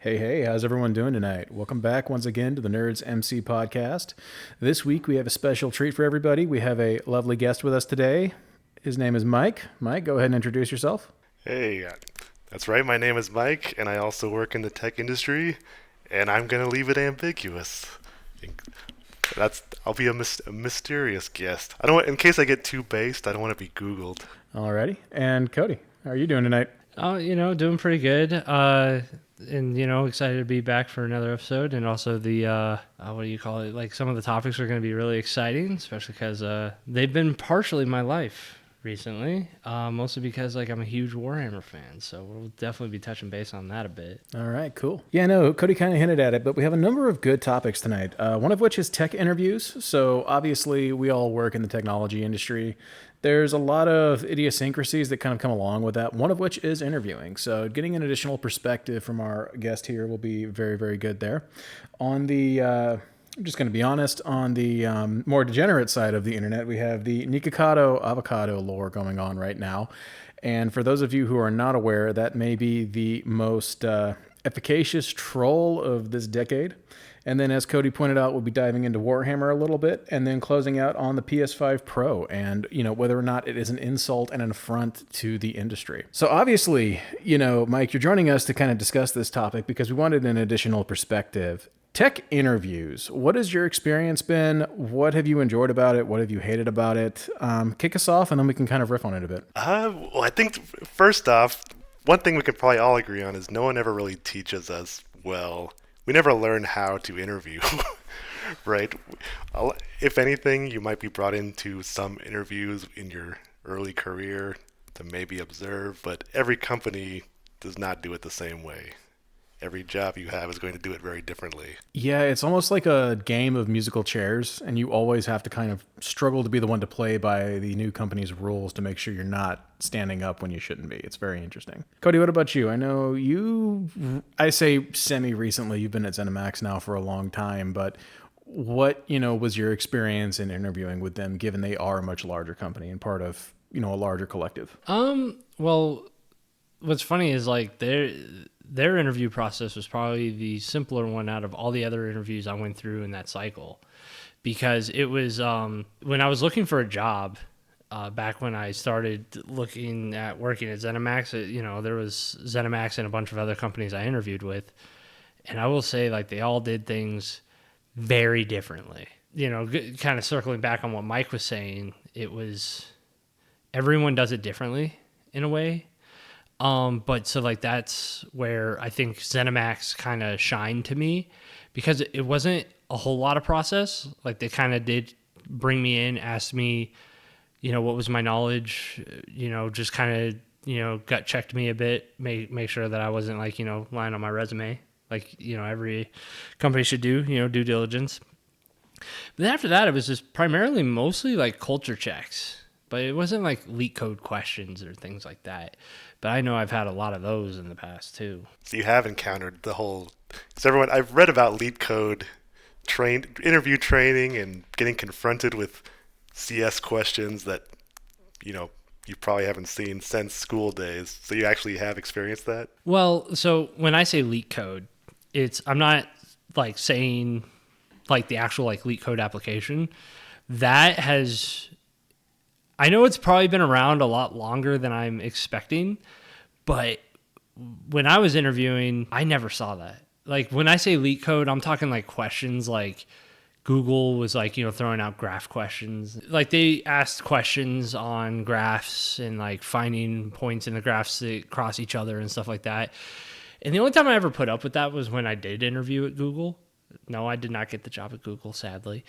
Hey, how's everyone doing tonight? Welcome back once again to the Nerds MC podcast. This week we have a special treat for everybody. We have a lovely guest with us today. His name is Mike. Mike, go ahead and introduce yourself. Hey, that's right. My name is Mike, and I also work in the tech industry. And I'm gonna leave it ambiguous. I'll be a mysterious guest. I don't want, in case I get too based. I don't want to be Googled. Alrighty. And Cody, how are you doing tonight? Oh, doing pretty good. And excited to be back for another episode. And also the what do you call it? Like some of the topics are going to be really exciting, especially because they've been partially my life recently. Mostly because I'm a huge Warhammer fan, so we'll definitely be touching base on that a bit. All right, cool. Yeah, no, Cody kind of hinted at it, but we have a number of good topics tonight. One of which is tech interviews. So obviously, we all work in the technology industry. There's a lot of idiosyncrasies that kind of come along with that, one of which is interviewing. So getting an additional perspective from our guest here will be very, very good there. On the, I'm just going to be honest, on the more degenerate side of the internet, we have the Nikocado Avocado lore going on right now. And for those of you who are not aware, that may be the most efficacious troll of this decade. And then, as Cody pointed out, we'll be diving into Warhammer a little bit, and then closing out on the PS5 Pro, and whether or not it is an insult and an affront to the industry. So obviously, Mike, you're joining us to kind of discuss this topic because we wanted an additional perspective. Tech interviews. What has your experience been? What have you enjoyed about it? What have you hated about it? Kick us off, and then we can kind of riff on it a bit. Well, I think first off, one thing we could probably all agree on is no one ever really teaches us well. We never learn how to interview, right? If anything, you might be brought into some interviews in your early career to maybe observe, but every company does not do it the same way. Every job you have is going to do it very differently. Yeah, it's almost like a game of musical chairs, and you always have to kind of struggle to be the one to play by the new company's rules to make sure you're not standing up when you shouldn't be. It's very interesting. Cody, what about you? I know I say semi-recently, you've been at ZeniMax now for a long time, but what, was your experience in interviewing with them, given they are a much larger company and part of, a larger collective? Well, what's funny is their interview process was probably the simpler one out of all the other interviews I went through in that cycle, because it was when I was looking for a job back when I started looking at working at ZeniMax. There was ZeniMax and a bunch of other companies I interviewed with, and I will say they all did things very differently. Kind of circling back on what Mike was saying, it was everyone does it differently in a way. But so that's where I think ZeniMax kind of shined to me, because it wasn't a whole lot of process. They kind of did bring me in, asked me, what was my knowledge, just kind of, gut checked me a bit, make sure that I wasn't lying on my resume, every company should do, due diligence. But then after that, it was just primarily mostly culture checks. But it wasn't leak code questions or things like that. But I know I've had a lot of those in the past too. So you have encountered the whole... Because I've read about leak code interview training and getting confronted with CS questions that, you probably haven't seen since school days. So you actually have experienced that? Well, so when I say leak code, I'm not saying the actual leak code application. That has... I know it's probably been around a lot longer than I'm expecting, but when I was interviewing, I never saw that. When I say leak code, I'm talking questions Google was throwing out graph questions. They asked questions on graphs and finding points in the graphs that cross each other and stuff like that. And the only time I ever put up with that was when I did interview at Google. No, I did not get the job at Google, sadly.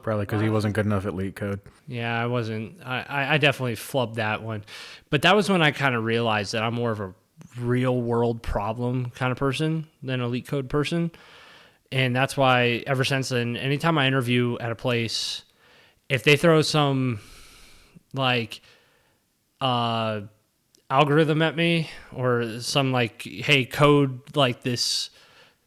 Probably because he wasn't good enough at leak code. Yeah, I wasn't. I definitely flubbed that one. But that was when I kind of realized that I'm more of a real world problem kind of person than a leak code person. And that's why ever since then, anytime I interview at a place, if they throw some algorithm at me or some hey, code this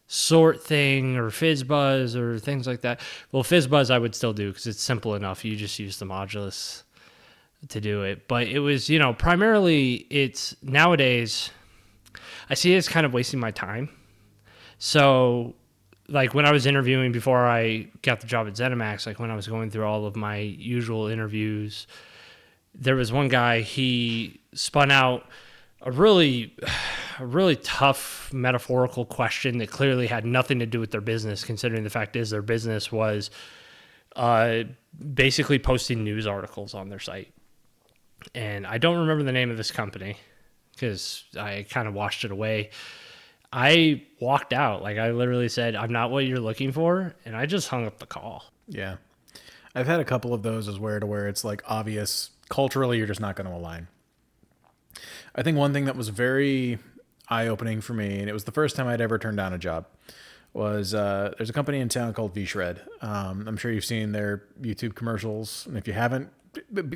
sort thing or FizzBuzz or things like that. Well, FizzBuzz I would still do because it's simple enough. You just use the modulus to do it. But it was, primarily it's nowadays I see it as kind of wasting my time So, like when I was interviewing before I got the job at ZeniMax, like when I was going through all of my usual interviews, there was one guy, he spun out a really tough metaphorical question that clearly had nothing to do with their business, considering the fact is their business was basically posting news articles on their site. And I don't remember the name of this company because I kind of washed it away. I walked out. Like I literally said, I'm not what you're looking for. And I just hung up the call. Yeah. I've had a couple of those as where it's like obvious culturally you're just not going to align. I think one thing that was very eye-opening for me, and it was the first time I'd ever turned down a job, was there's a company in town called V-Shred. I'm sure you've seen their YouTube commercials, and if you haven't,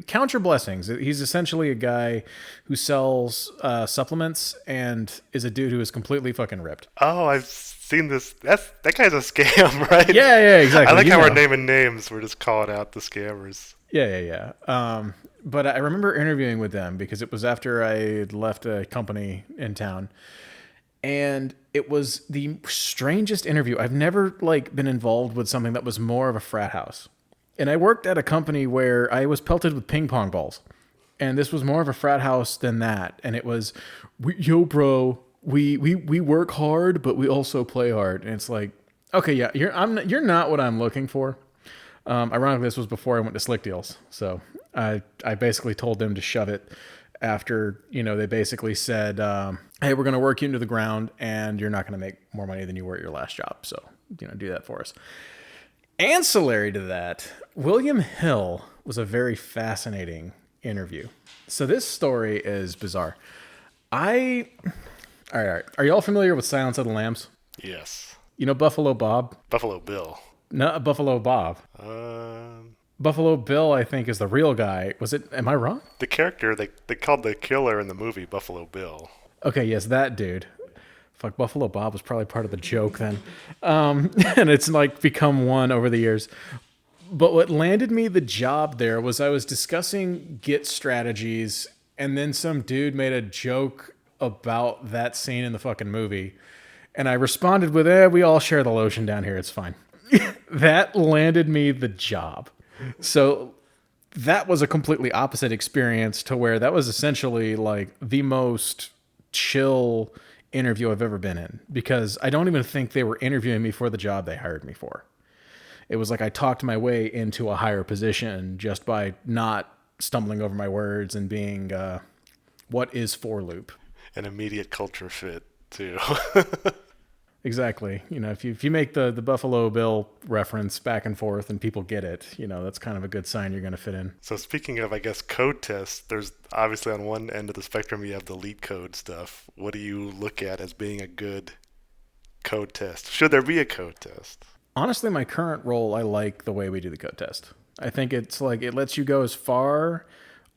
count your blessings. He's essentially a guy who sells supplements and is a dude who is completely fucking ripped. Oh, I've seen this. That guy's a scam, right? Yeah, exactly. I like how we're naming names. We're just calling out the scammers. Yeah. But I remember interviewing with them because it was after I had left a company in town. And it was the strangest interview. I've never been involved with something that was more of a frat house. And I worked at a company where I was pelted with ping pong balls. And this was more of a frat house than that. And it was, yo, bro, we work hard, but we also play hard. And it's like, okay, yeah, you're not what I'm looking for. Ironically, this was before I went to Slick Deals. So I basically told them to shove it after, they basically said, hey, we're going to work you into the ground and you're not going to make more money than you were at your last job. So, do that for us. Ancillary to that, William Hill was a very fascinating interview. So this story is bizarre. All right. Are you all familiar with Silence of the Lambs? Yes. Buffalo Bob? Buffalo Bill. No, Buffalo Bob. Buffalo Bill, I think, is the real guy. Am I wrong? The character, they called the killer in the movie Buffalo Bill. Okay, yes, that dude. Fuck, Buffalo Bob was probably part of the joke then. And it's become one over the years. But what landed me the job there was I was discussing Git strategies, and then some dude made a joke about that scene in the fucking movie. And I responded with, we all share the lotion down here, it's fine. That landed me the job. So that was a completely opposite experience to where that was essentially the most chill interview I've ever been in, because I don't even think they were interviewing me for the job they hired me for. It was I talked my way into a higher position just by not stumbling over my words and being what is for loop. An immediate culture fit too. Exactly. If you make the Buffalo Bill reference back and forth and people get it, that's kind of a good sign you're going to fit in. So speaking of, I guess, code tests, there's obviously on one end of the spectrum you have the leak code stuff. What do you look at as being a good code test? Should there be a code test? Honestly, my current role, I like the way we do the code test. I think it's it lets you go as far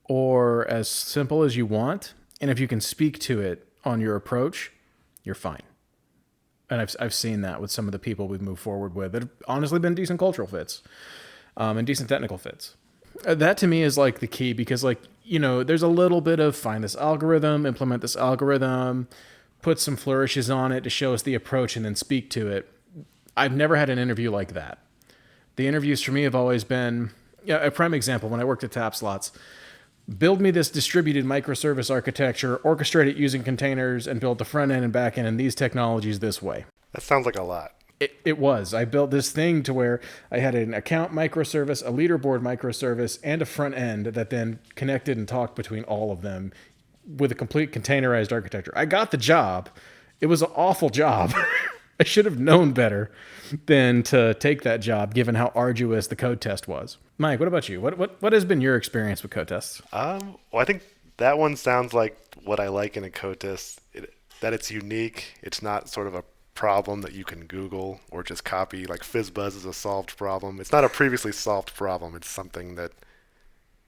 or as simple as you want. And if you can speak to it on your approach, you're fine. And I've seen that with some of the people we've moved forward with that have honestly been decent cultural fits and decent technical fits. That to me is the key, because there's a little bit of find this algorithm, implement this algorithm, put some flourishes on it to show us the approach and then speak to it. I've never had an interview like that. The interviews for me have always been, a prime example, when I worked at Tap Slots, build me this distributed microservice architecture, orchestrate it using containers, and build the front end and back end in these technologies this way. That sounds like a lot. It was. I built this thing to where I had an account microservice, a leaderboard microservice, and a front end that then connected and talked between all of them with a complete containerized architecture. I got the job. It was an awful job. I should have known better than to take that job, given how arduous the code test was. Mike, what about you? What has been your experience with code tests? Well, I think that one sounds like what I like in a code test, that it's unique. It's not sort of a problem that you can Google or just copy. Like FizzBuzz is a solved problem. It's not a previously solved problem. It's something that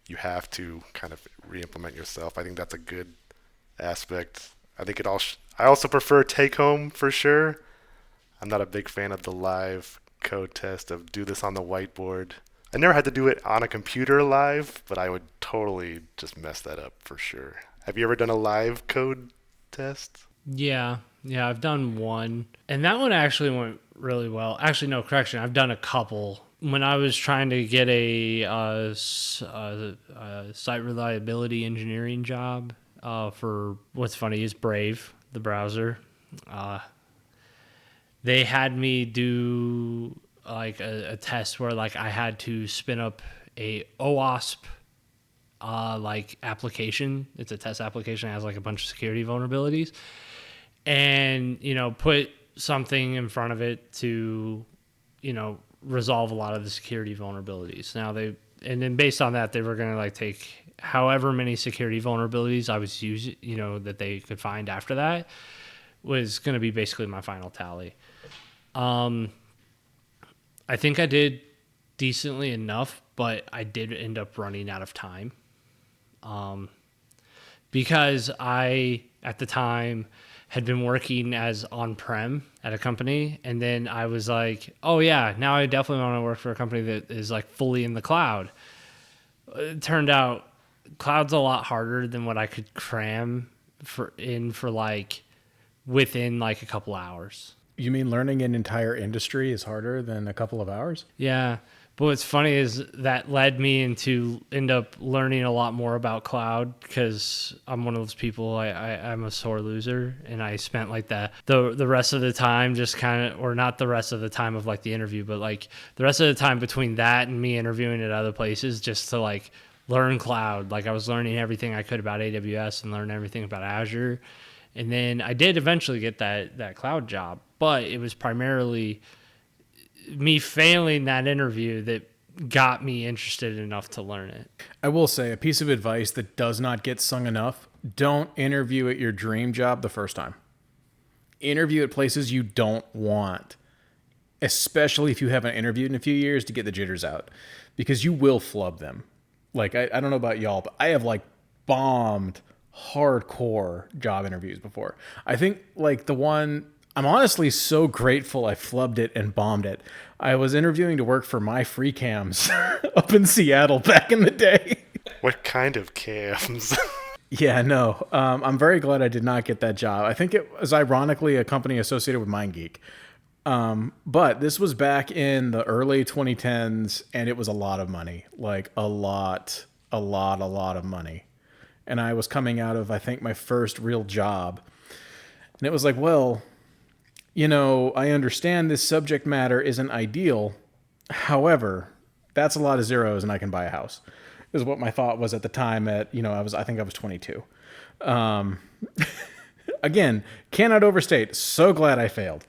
you have to kind of re-implement yourself. I think that's a good aspect. I think I also prefer take home for sure. I'm not a big fan of the live code test of do this on the whiteboard. I never had to do it on a computer live, but I would totally just mess that up for sure. Have you ever done a live code test? Yeah, I've done one, and that one actually went really well. Actually, no, correction, I've done a couple. When I was trying to get a site reliability engineering job for what's funny is Brave, the browser, uh, they had me do like a test where like I had to spin up a OWASP like application. It's a test application that has like a bunch of security vulnerabilities, and put something in front of it to resolve a lot of the security vulnerabilities. And then based on that, they were going to like take however many security vulnerabilities I was using, that they could find after that was going to be basically my final tally. I think I did decently enough, but I did end up running out of time. Because I, at the time, had been working as on-prem at a company, and then I was like, oh yeah, now I definitely want to work for a company that is like fully in the cloud. It turned out cloud's a lot harder than what I could cram for like within like a couple hours. You mean learning an entire industry is harder than a couple of hours? Yeah. But what's funny is that led me into end up learning a lot more about cloud, because I'm one of those people, I'm a sore loser, and I spent like the rest of the time just kind of, or not the rest of the time of like the interview, but like the rest of the time between that and me interviewing at other places just to like learn cloud. Like I was learning everything I could about AWS and learn everything about Azure. And then I did eventually get that cloud job, but it was primarily me failing that interview that got me interested enough to learn it. I will say a piece of advice that does not get sung enough: don't interview at your dream job the first time. Interview at places you don't want, especially if you haven't interviewed in a few years, to get the jitters out, because you will flub them. Like, I don't know about y'all, but I have like bombed hardcore job interviews before. I think like the one, I'm honestly so grateful I flubbed it and bombed it. I was interviewing to work for My Free Cams up in Seattle back in the day. What kind of cams? Yeah, no. I'm very glad I did not get that job. I think it was ironically a company associated with MindGeek. But this was back in the early 2010s, and it was a lot of money. Like a lot of money. And I was coming out of, I think, my first real job. And it was like, well, I understand this subject matter isn't ideal. However, that's a lot of zeros and I can buy a house, is what my thought was at the time I think I was 22. Again, cannot overstate. So glad I failed.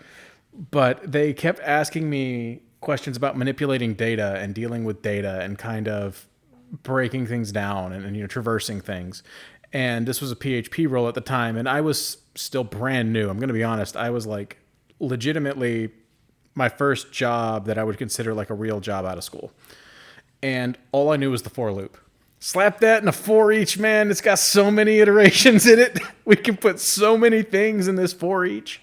But they kept asking me questions about manipulating data and dealing with data and kind of breaking things down and traversing things. And this was a PHP role at the time, and I was still brand new. I'm going to be honest. I was like legitimately my first job that I would consider like a real job out of school. And all I knew was the for loop. Slap that in a for each, man. It's got so many iterations in it. We can put so many things in this for each.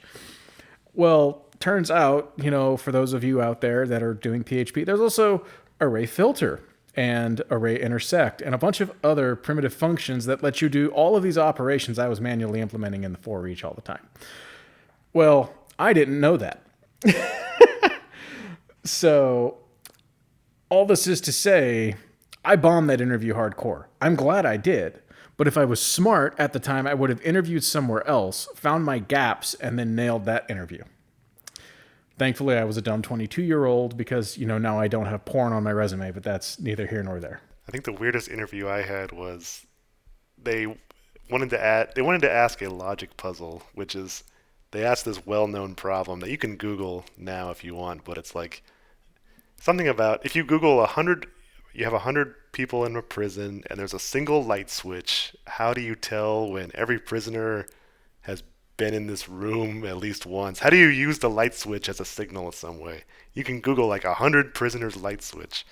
Well, turns out, for those of you out there that are doing PHP, there's also array filter and array intersect and a bunch of other primitive functions that let you do all of these operations I was manually implementing in the for each all the time. Well, I didn't know that. So all this is to say, I bombed that interview hardcore. I'm glad I did. But if I was smart at the time, I would have interviewed somewhere else, found my gaps, and then nailed that interview. Thankfully, I was a dumb 22-year-old because, now I don't have porn on my resume, but that's neither here nor there. I think the weirdest interview I had was they wanted to ask a logic puzzle, which is they asked this well-known problem that you can Google now if you want, but it's like something about if you Google 100, you have 100 people in a prison and there's a single light switch. How do you tell when every prisoner has been in this room at least once? How do you use the light switch as a signal in some way? You can Google like 100 prisoners light switch.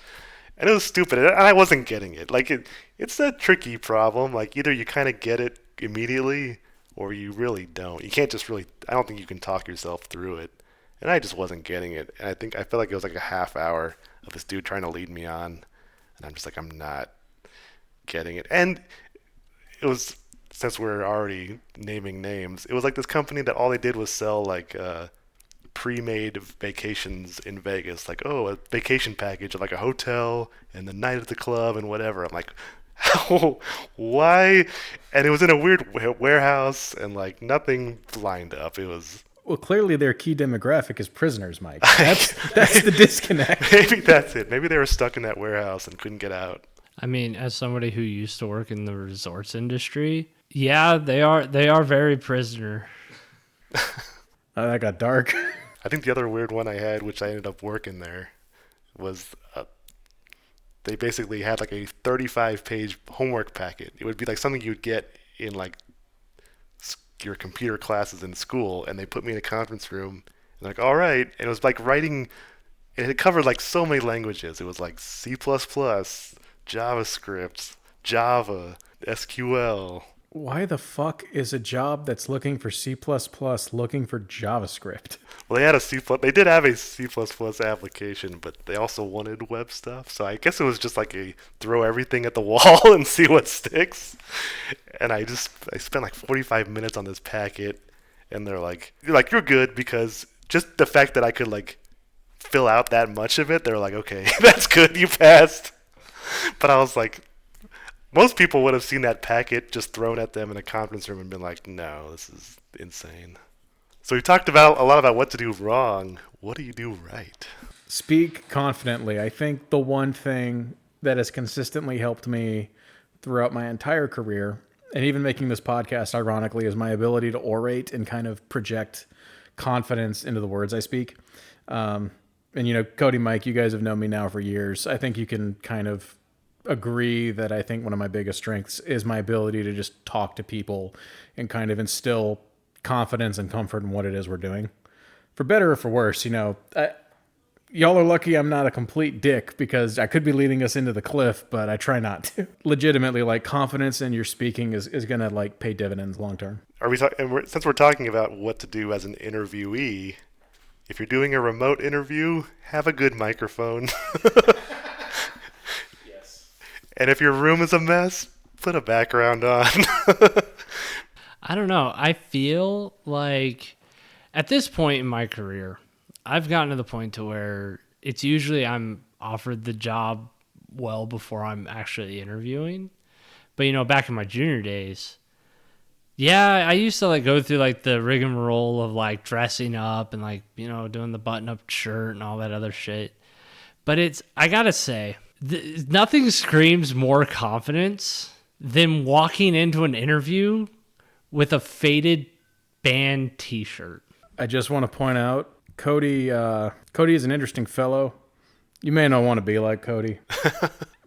And it was stupid, and I wasn't getting it. Like it's a tricky problem. Like either you kind of get it immediately or you really don't. You can't just really, I don't think you can talk yourself through it. And I just wasn't getting it. And I felt like it was like a half hour of this dude trying to lead me on. And I'm just like, I'm not getting it. And it was since we're already naming names, it was like this company that all they did was sell like pre-made vacations in Vegas, like a vacation package of like a hotel and the night at the club and whatever. I'm like, how, why? And it was in a weird warehouse and like nothing lined up. It was Well, clearly their key demographic is prisoners, Mike. That's the disconnect. maybe that's it. Maybe they were stuck in that warehouse and couldn't get out. I mean, as somebody who used to work in the resorts industry, yeah, they are very prisoner. That got dark. I think the other weird one I had, which I ended up working there, was they basically had like a 35-page homework packet. It would be like something you'd get in like your computer classes in school, and they put me in a conference room and like, all right, and it was like writing. And it covered like so many languages. It was like C++, JavaScript, Java, SQL. Why the fuck is a job that's looking for C++ looking for JavaScript? Well, they had a C++. They did have a C++ application, but they also wanted web stuff. So I guess it was just like a throw everything at the wall and see what sticks. And I spent like 45 minutes on this packet, and they're like, you're good, because just the fact that I could like fill out that much of it, they're like, okay, that's good, you passed. But I was like, most people would have seen that packet just thrown at them in a conference room and been like, no, this is insane. So we talked about a lot about what to do wrong. What do you do right? Speak confidently. I think the one thing that has consistently helped me throughout my entire career, and even making this podcast, ironically, is my ability to orate and kind of project confidence into the words I speak. And, Cody, Mike, you guys have known me now for years. I think you can kind of agree that I think one of my biggest strengths is my ability to just talk to people and kind of instill confidence and comfort in what it is we're doing. For better or for worse, y'all are lucky I'm not a complete dick, because I could be leading us into the cliff, but I try not to. Legitimately, like, confidence in your speaking is going to like pay dividends long term. Since we're talking about what to do as an interviewee, if you're doing a remote interview, have a good microphone. And if your room is a mess, put a background on. I don't know. I feel like at this point in my career, I've gotten to the point to where it's usually I'm offered the job well before I'm actually interviewing. But, back in my junior days, yeah, I used to like go through like the rigmarole of like dressing up and like, doing the button-up shirt and all that other shit. But I gotta say, nothing screams more confidence than walking into an interview with a faded band t-shirt. I just want to point out, Cody is an interesting fellow. You may not want to be like Cody.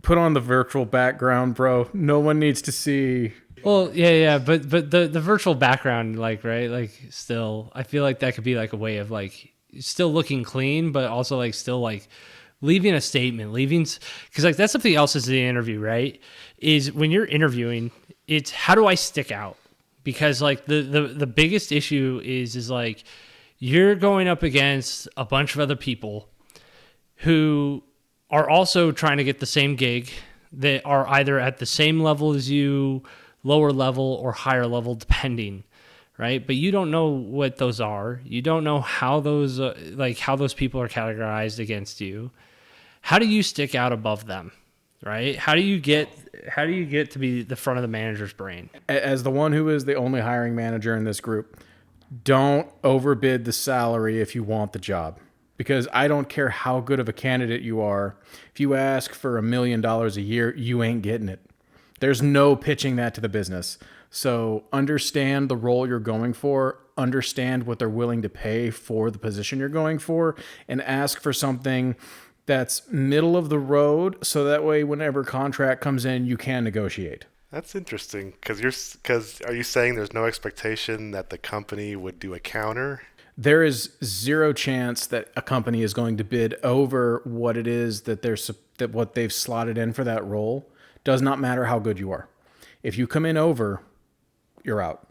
Put on the virtual background, bro. No one needs to see. Well, yeah, but the virtual background, like, right, like, still, I feel like that could be like a way of like still looking clean, but also like still like leaving a statement, because like that's something else is the interview, right? Is when you're interviewing, it's how do I stick out? Because like the biggest issue is like you're going up against a bunch of other people who are also trying to get the same gig, that are either at the same level as you, lower level or higher level, depending, right? But you don't know what those are. You don't know how those how those people are categorized against you. How do you stick out above them, right? How do you get to be the front of the manager's brain? As the one who is the only hiring manager in this group, don't overbid the salary if you want the job. Because I don't care how good of a candidate you are. If you ask for $1 million a year, you ain't getting it. There's no pitching that to the business. So understand the role you're going for, understand what they're willing to pay for the position you're going for, and ask for something that's middle of the road, so that way whenever contract comes in, you can negotiate. That's interesting, because are you saying there's no expectation that the company would do a counter? There is zero chance that a company is going to bid over what it is that what they've slotted in for that role. Does not matter how good you are. If you come in over, you're out.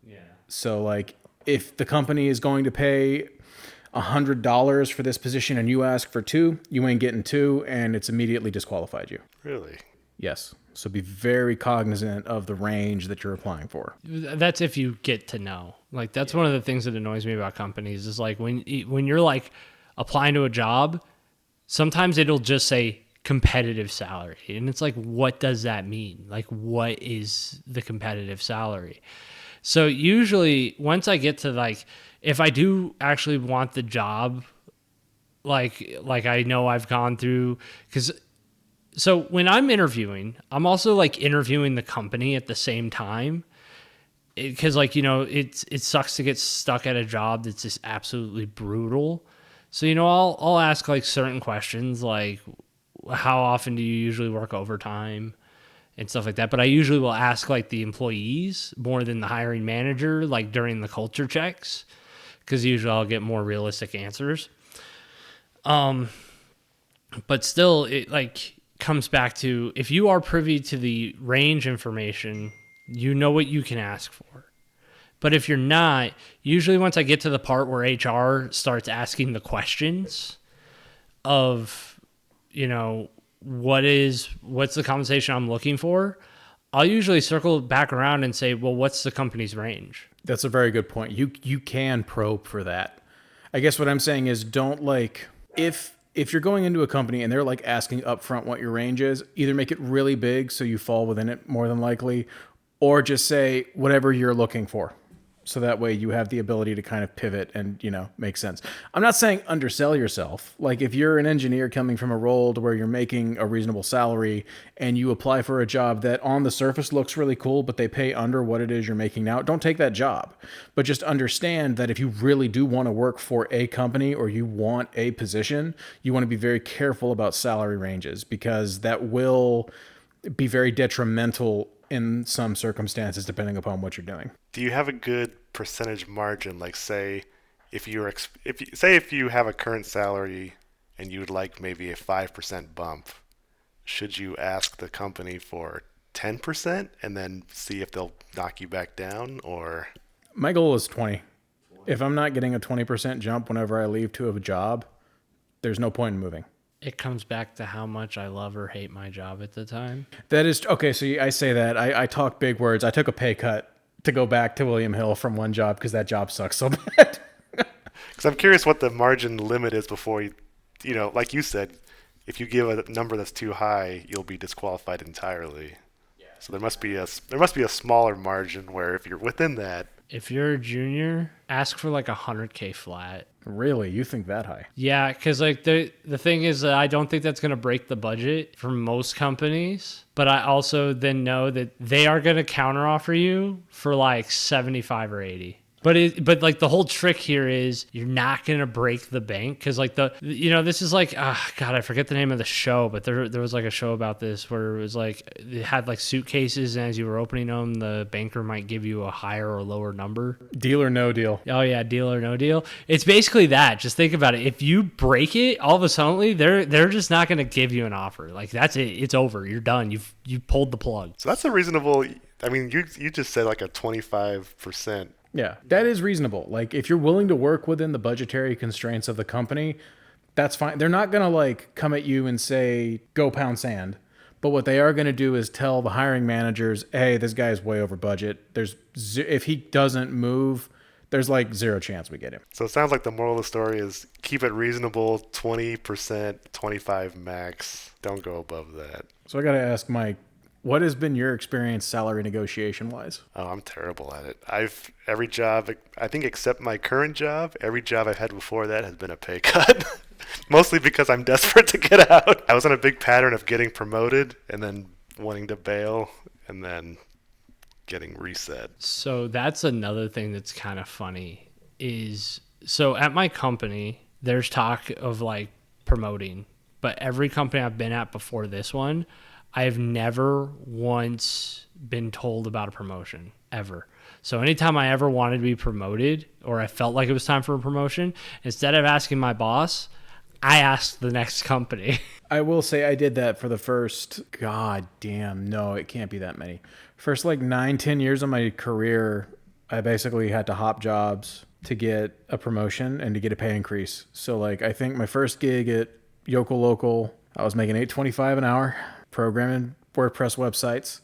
Yeah. So like, if the company is going to pay $100 for this position and you ask for $2, you ain't getting $2, and it's immediately disqualified you. Really? Yes. So be very cognizant of the range that you're applying for. That's if you get to know. Like that's one of the things that annoys me about companies is like when you're like applying to a job, sometimes it'll just say competitive salary, and it's like, what does that mean? Like, what is the competitive salary? So usually, once I get to like, if I do actually want the job, like I know I've gone through because. So when I'm interviewing, I'm also like interviewing the company at the same time because like, you know, it sucks to get stuck at a job that's just absolutely brutal. So, you know, I'll ask like certain questions like how often do you usually work overtime and stuff like that. But I usually will ask like the employees more than the hiring manager, like during the culture checks, because usually I'll get more realistic answers. But still it like comes back to if you are privy to the range information, you know what you can ask for. But if you're not, usually once I get to the part where HR starts asking the questions of, you know, what's the compensation I'm looking for, I'll usually circle back around and say, well, what's the company's range? That's a very good point. You can probe for that. I guess what I'm saying is don't like if you're going into a company and they're like asking upfront what your range is, either make it really big so you fall within it more than likely, or just say whatever you're looking for. So that way you have the ability to kind of pivot and, you know, make sense. I'm not saying undersell yourself. Like if you're an engineer coming from a role to where you're making a reasonable salary and you apply for a job that on the surface looks really cool, but they pay under what it is you're making now, don't take that job. But just understand that if you really do want to work for a company or you want a position, you want to be very careful about salary ranges because that will be very detrimental in some circumstances depending upon what you're doing. Do you have a good percentage margin? Like, say, if you have a current salary and you would like maybe a 5% bump, should you ask the company for 10% and then see if they'll knock you back down? Or my goal is 20. If I'm not getting a 20% jump whenever I leave to a job, there's no point in moving. It comes back to how much I love or hate my job at the time. That is okay. So I say that I talk big words. I took a pay cut to go back to William Hill from one job because that job sucks so bad. because I'm curious what the margin limit is before you know, like you said, if you give a number that's too high, you'll be disqualified entirely. Yeah. So there must be a smaller margin where if you're within that. If you're a junior, ask for like 100K flat. Really? You think that high? Yeah, because like the thing is that I don't think that's going to break the budget for most companies. But I also then know that they are going to counteroffer you for like 75 or 80. But like the whole trick here is you're not going to break the bank because like this is like, God, I forget the name of the show, but there was like a show about this where it was like, it had like suitcases and as you were opening them, the banker might give you a higher or lower number. Deal or no deal. Oh yeah. Deal or no deal. It's basically that. Just think about it. If you break it, all of a sudden they're just not going to give you an offer. Like that's it. It's over. You're done. You pulled the plug. So that's a reasonable, I mean, you just said like a 25%. Yeah, that is reasonable. Like if you're willing to work within the budgetary constraints of the company, that's fine. They're not going to like come at you and say, go pound sand. But what they are going to do is tell the hiring managers, hey, this guy's way over budget. If he doesn't move, there's like zero chance we get him. So it sounds like the moral of the story is keep it reasonable, 20%, 25 max. Don't go above that. So I got to ask Mike, what has been your experience salary negotiation wise? Oh, I'm terrible at it. Every job, I think except my current job, every job I've had before that has been a pay cut. Mostly because I'm desperate to get out. I was on a big pattern of getting promoted and then wanting to bail and then getting reset. So that's another thing that's kind of funny is, so at my company, there's talk of like promoting, but every company I've been at before this one, I've never once been told about a promotion, ever. So anytime I ever wanted to be promoted or I felt like it was time for a promotion, instead of asking my boss, I asked the next company. I will say I did that for the first, God damn, no, it can't be that many. First like 9-10 years of my career, I basically had to hop jobs to get a promotion and to get a pay increase. So like I think my first gig at Yokel Local, I was making $8.25 an hour. Programming WordPress websites.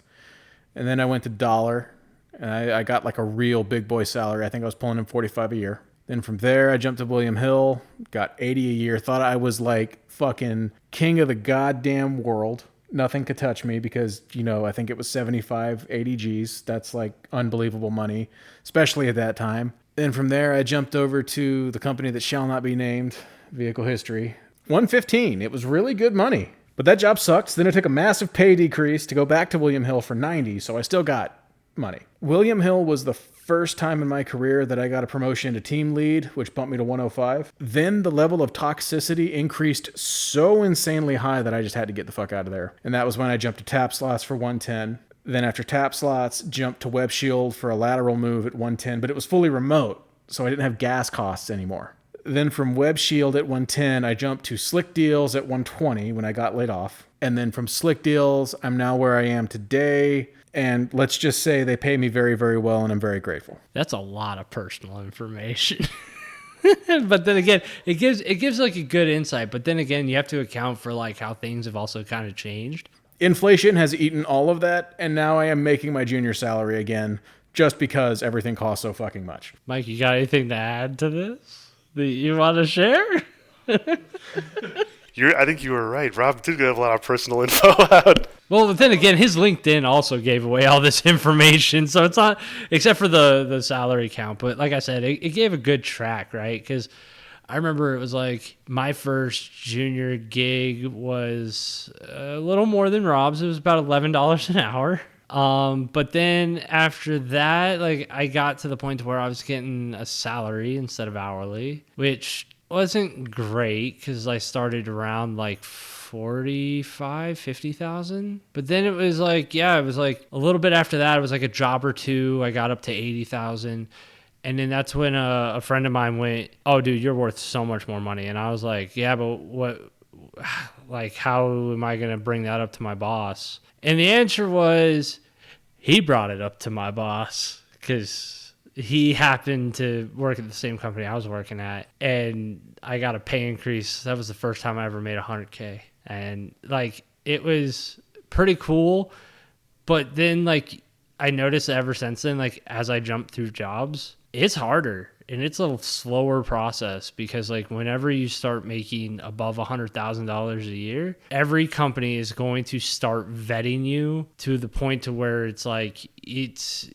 And then I went to Dollar, and I got like a real big boy salary. I think I was pulling in 45 a year. Then from there, I jumped to William Hill, got 80 a year. Thought I was like fucking king of the goddamn world. Nothing could touch me because, I think it was 75, 80 G's. That's like unbelievable money, especially at that time. Then from there, I jumped over to the company that shall not be named, Vehicle History. 115. It was really good money. But that job sucked. Then I took a massive pay decrease to go back to William Hill for 90, so I still got money. William Hill was the first time in my career that I got a promotion to team lead, which bumped me to 105. Then the level of toxicity increased so insanely high that I just had to get the fuck out of there. And that was when I jumped to Tap Slots for 110. Then after Tap Slots, jumped to Web Shield for a lateral move at 110, but it was fully remote, so I didn't have gas costs anymore. Then from Web Shield at 110, I jumped to Slick Deals at 120 when I got laid off. And then from Slick Deals, I'm now where I am today. And let's just say they pay me very, very well, and I'm very grateful. That's a lot of personal information. But then again, it gives like a good insight. But then again, you have to account for like how things have also kind of changed. Inflation has eaten all of that, and now I am making my junior salary again just because everything costs so fucking much. Mike, you got anything to add to this that you want to share? I think you were right. Rob did have a lot of personal info out. Well, but then again, his LinkedIn also gave away all this information, so it's not, except for the salary count. But like I said, it gave a good track, right? Because I remember it was like my first junior gig was a little more than Rob's. It was about $11 an hour. But then after that, like I got to the point where I was getting a salary instead of hourly, which wasn't great because I started around like 45, 50,000. But then it was like, it was like a little bit after that, it was like a job or two. I got up to 80,000. And then that's when a friend of mine went, "Oh, dude, you're worth so much more money." And I was like, "Yeah, but what, like, how am I going to bring that up to my boss?" And the answer was he brought it up to my boss because he happened to work at the same company I was working at. And I got a pay increase. That was the first time I ever made $100K. And like, it was pretty cool. But then like, I noticed ever since then, like as I jumped through jobs, it's harder and it's a slower process because like whenever you start making above $100,000 a year, every company is going to start vetting you to the point to where it's like, there's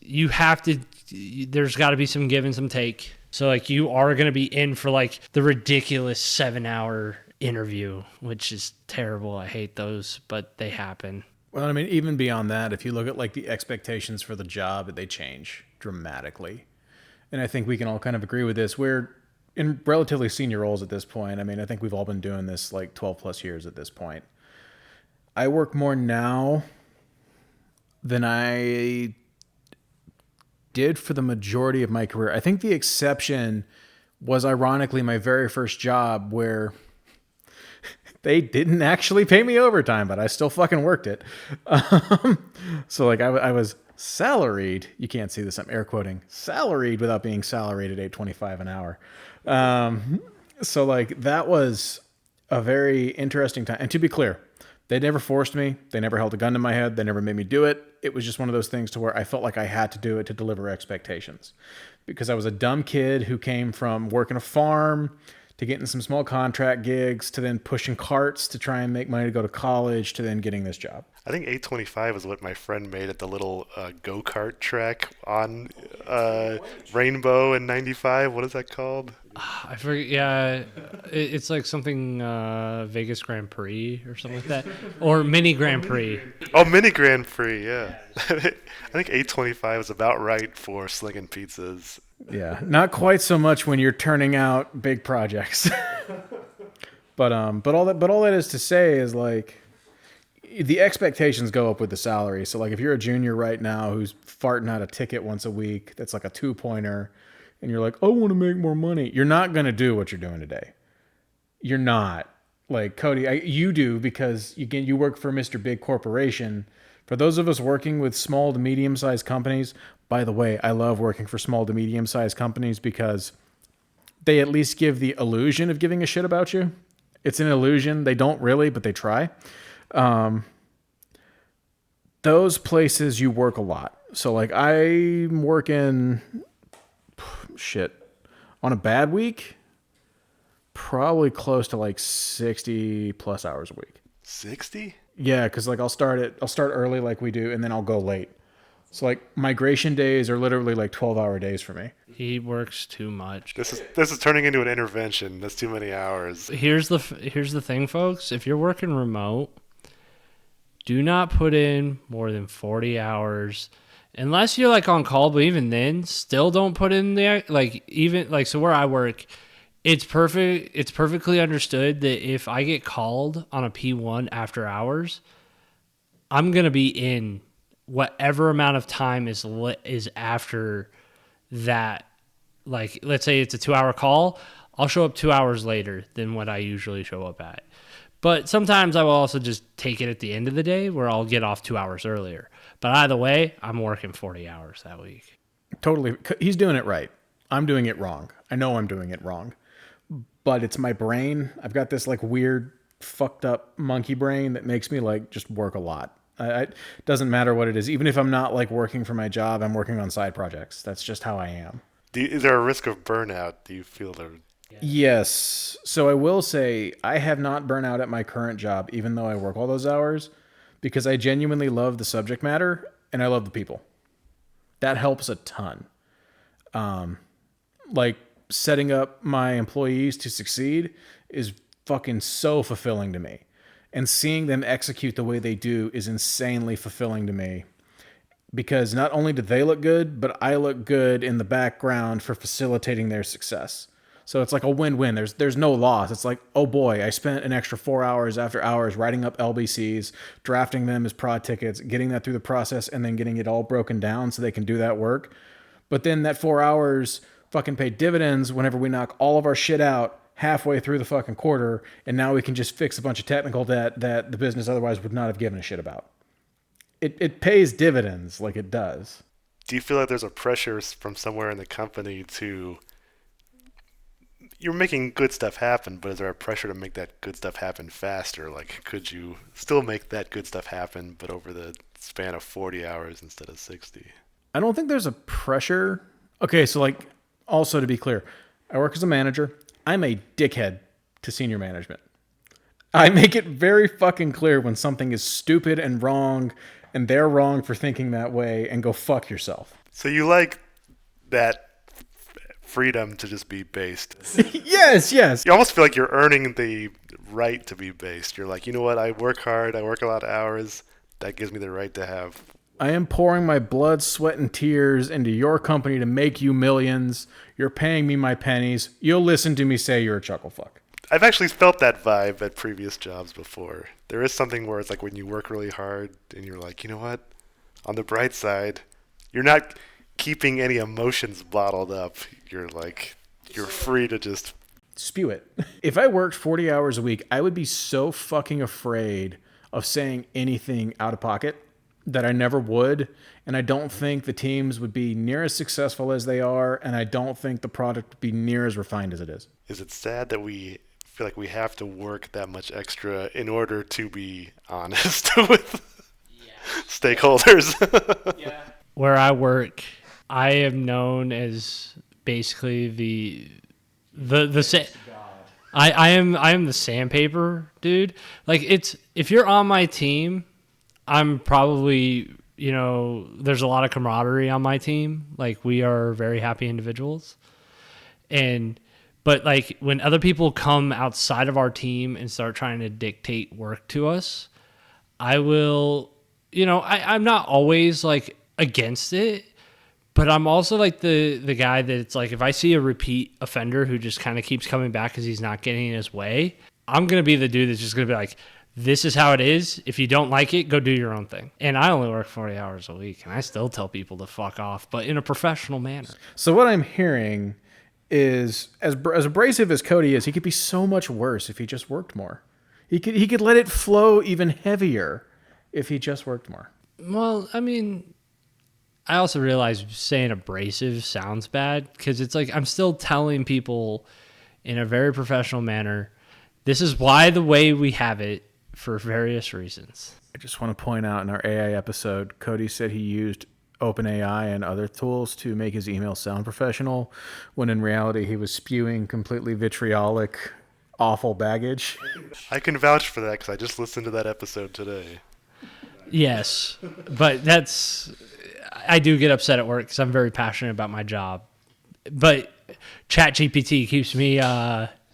got to be some give and some take. So like you are going to be in for like the ridiculous 7-hour interview, which is terrible. I hate those, but they happen. Well, I mean, even beyond that, if you look at like the expectations for the job, they change dramatically. And I think we can all kind of agree with this. We're in relatively senior roles at this point. I mean, I think we've all been doing this like 12 plus years at this point. I work more now than I did for the majority of my career. I think the exception was ironically my very first job where they didn't actually pay me overtime, but I still fucking worked it. So like I was salaried. You can't see this. I'm air quoting salaried without being salaried at $8.25 an hour. So like that was a very interesting time. And to be clear, they never forced me. They never held a gun to my head. They never made me do it. It was just one of those things to where I felt like I had to do it to deliver expectations because I was a dumb kid who came from working a farm to getting some small contract gigs, to then pushing carts to try and make money to go to college, to then getting this job. I think 825 is what my friend made at the little go-kart track on Rainbow in 95. What is that called? I forget. Yeah, it's like something Vegas Grand Prix or something like that, or Mini Grand Prix. Oh, Mini Grand Prix, yeah. I think 825 is about right for slinging pizzas. Yeah, not quite so much when you're turning out big projects. But all that is to say is like the expectations go up with the salary. So like if you're a junior right now who's farting out a ticket once a week, that's like a 2-pointer, and you're like, I want to make more money. You're not going to do what you're doing today. You're not. Like Cody, you do because you work for Mr. Big Corporation. For those of us working with small to medium-sized companies, by the way, I love working for small to medium-sized companies because they at least give the illusion of giving a shit about you. It's an illusion. They don't really, but they try. those places you work a lot. So like I'm working shit on a bad week, probably close to like 60 plus hours a week. 60? Yeah, because like I'll start early like we do, and then I'll go late. So like migration days are literally like 12-hour days for me. He works too much. This is turning into an intervention. That's too many hours. Here's the thing, folks. If you're working remote, do not put in more than 40 hours unless you're like on call, but even then, still don't put in there. Like even like so where I work, it's perfectly understood that if I get called on a P1 after hours, I'm going to be in whatever amount of time is after that. Like let's say it's a 2-hour call, I'll show up 2 hours later than what I usually show up at. But sometimes I will also just take it at the end of the day where I'll get off 2 hours earlier. But either way, I'm working 40 hours that week. Totally. He's doing it right. I'm doing it wrong. I know I'm doing it wrong. But it's my brain. I've got this like weird, fucked up monkey brain that makes me like just work a lot. It doesn't matter what it is. Even if I'm not like working for my job, I'm working on side projects. That's just how I am. Is there a risk of burnout? Do you feel there? Yes. So I will say I have not burnt out at my current job, even though I work all those hours, because I genuinely love the subject matter and I love the people. That helps a ton. Like setting up my employees to succeed is fucking so fulfilling to me. And seeing them execute the way they do is insanely fulfilling to me. Because not only do they look good, but I look good in the background for facilitating their success. So it's like a win-win. There's no loss. It's like, oh boy, I spent an extra 4 hours after hours writing up LBCs, drafting them as prod tickets, getting that through the process, and then getting it all broken down so they can do that work. But then that 4 hours fucking paid dividends whenever we knock all of our shit out halfway through the fucking quarter, and now we can just fix a bunch of technical debt that the business otherwise would not have given a shit about. It pays dividends like it does. Do you feel like there's a pressure from somewhere in the company to... You're making good stuff happen, but is there a pressure to make that good stuff happen faster? Like, could you still make that good stuff happen, but over the span of 40 hours instead of 60? I don't think there's a pressure. Okay, so like, also to be clear, I work as a manager. I'm a dickhead to senior management. I make it very fucking clear when something is stupid and wrong, and they're wrong for thinking that way, and go fuck yourself. So you like that freedom to just be based. Yes. You almost feel like you're earning the right to be based. You're like, you know what? I work hard. I work a lot of hours. That gives me the right to have. I am pouring my blood, sweat, and tears into your company to make you millions. You're paying me my pennies. You'll listen to me say you're a chuckle fuck. I've actually felt that vibe at previous jobs before. There is something where it's like when you work really hard and you're like, you know what? On the bright side, you're not keeping any emotions bottled up. You're like, you're free to just spew it. If I worked 40 hours a week, I would be so fucking afraid of saying anything out of pocket that I never would. And I don't think the teams would be near as successful as they are. And I don't think the product would be near as refined as it is. Is it sad that we feel like we have to work that much extra in order to be honest with stakeholders? Yeah. Where I work, I am known as basically the I am the sandpaper dude. Like if you're on my team, I'm probably, there's a lot of camaraderie on my team. Like we are very happy individuals. But like when other people come outside of our team and start trying to dictate work to us, I will, I'm not always like against it, but I'm also like the guy that it's like if I see a repeat offender who just kind of keeps coming back because he's not getting his way, I'm going to be the dude that's just going to be like, this is how it is. If you don't like it, go do your own thing. And I only work 40 hours a week, and I still tell people to fuck off, but in a professional manner. So what I'm hearing is, as abrasive as Cody is, he could be so much worse if he just worked more. He could let it flow even heavier if he just worked more. Well, I mean, I also realize saying abrasive sounds bad because it's like I'm still telling people in a very professional manner, this is why the way we have it for various reasons. I just want to point out in our AI episode, Cody said he used OpenAI and other tools to make his email sound professional, when in reality he was spewing completely vitriolic, awful baggage. I can vouch for that because I just listened to that episode today. Yes, but I do get upset at work because I'm very passionate about my job. But ChatGPT keeps me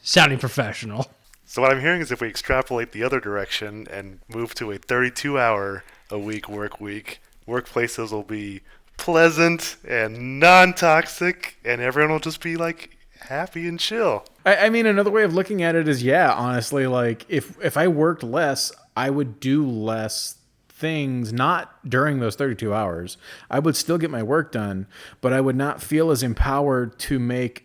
sounding professional. So what I'm hearing is if we extrapolate the other direction and move to a 32-hour-a-week work week, workplaces will be pleasant and non-toxic, and everyone will just be like happy and chill. I mean, another way of looking at it is, yeah, honestly, like if I worked less, I would do less things, not during those 32 hours. I would still get my work done, but I would not feel as empowered to make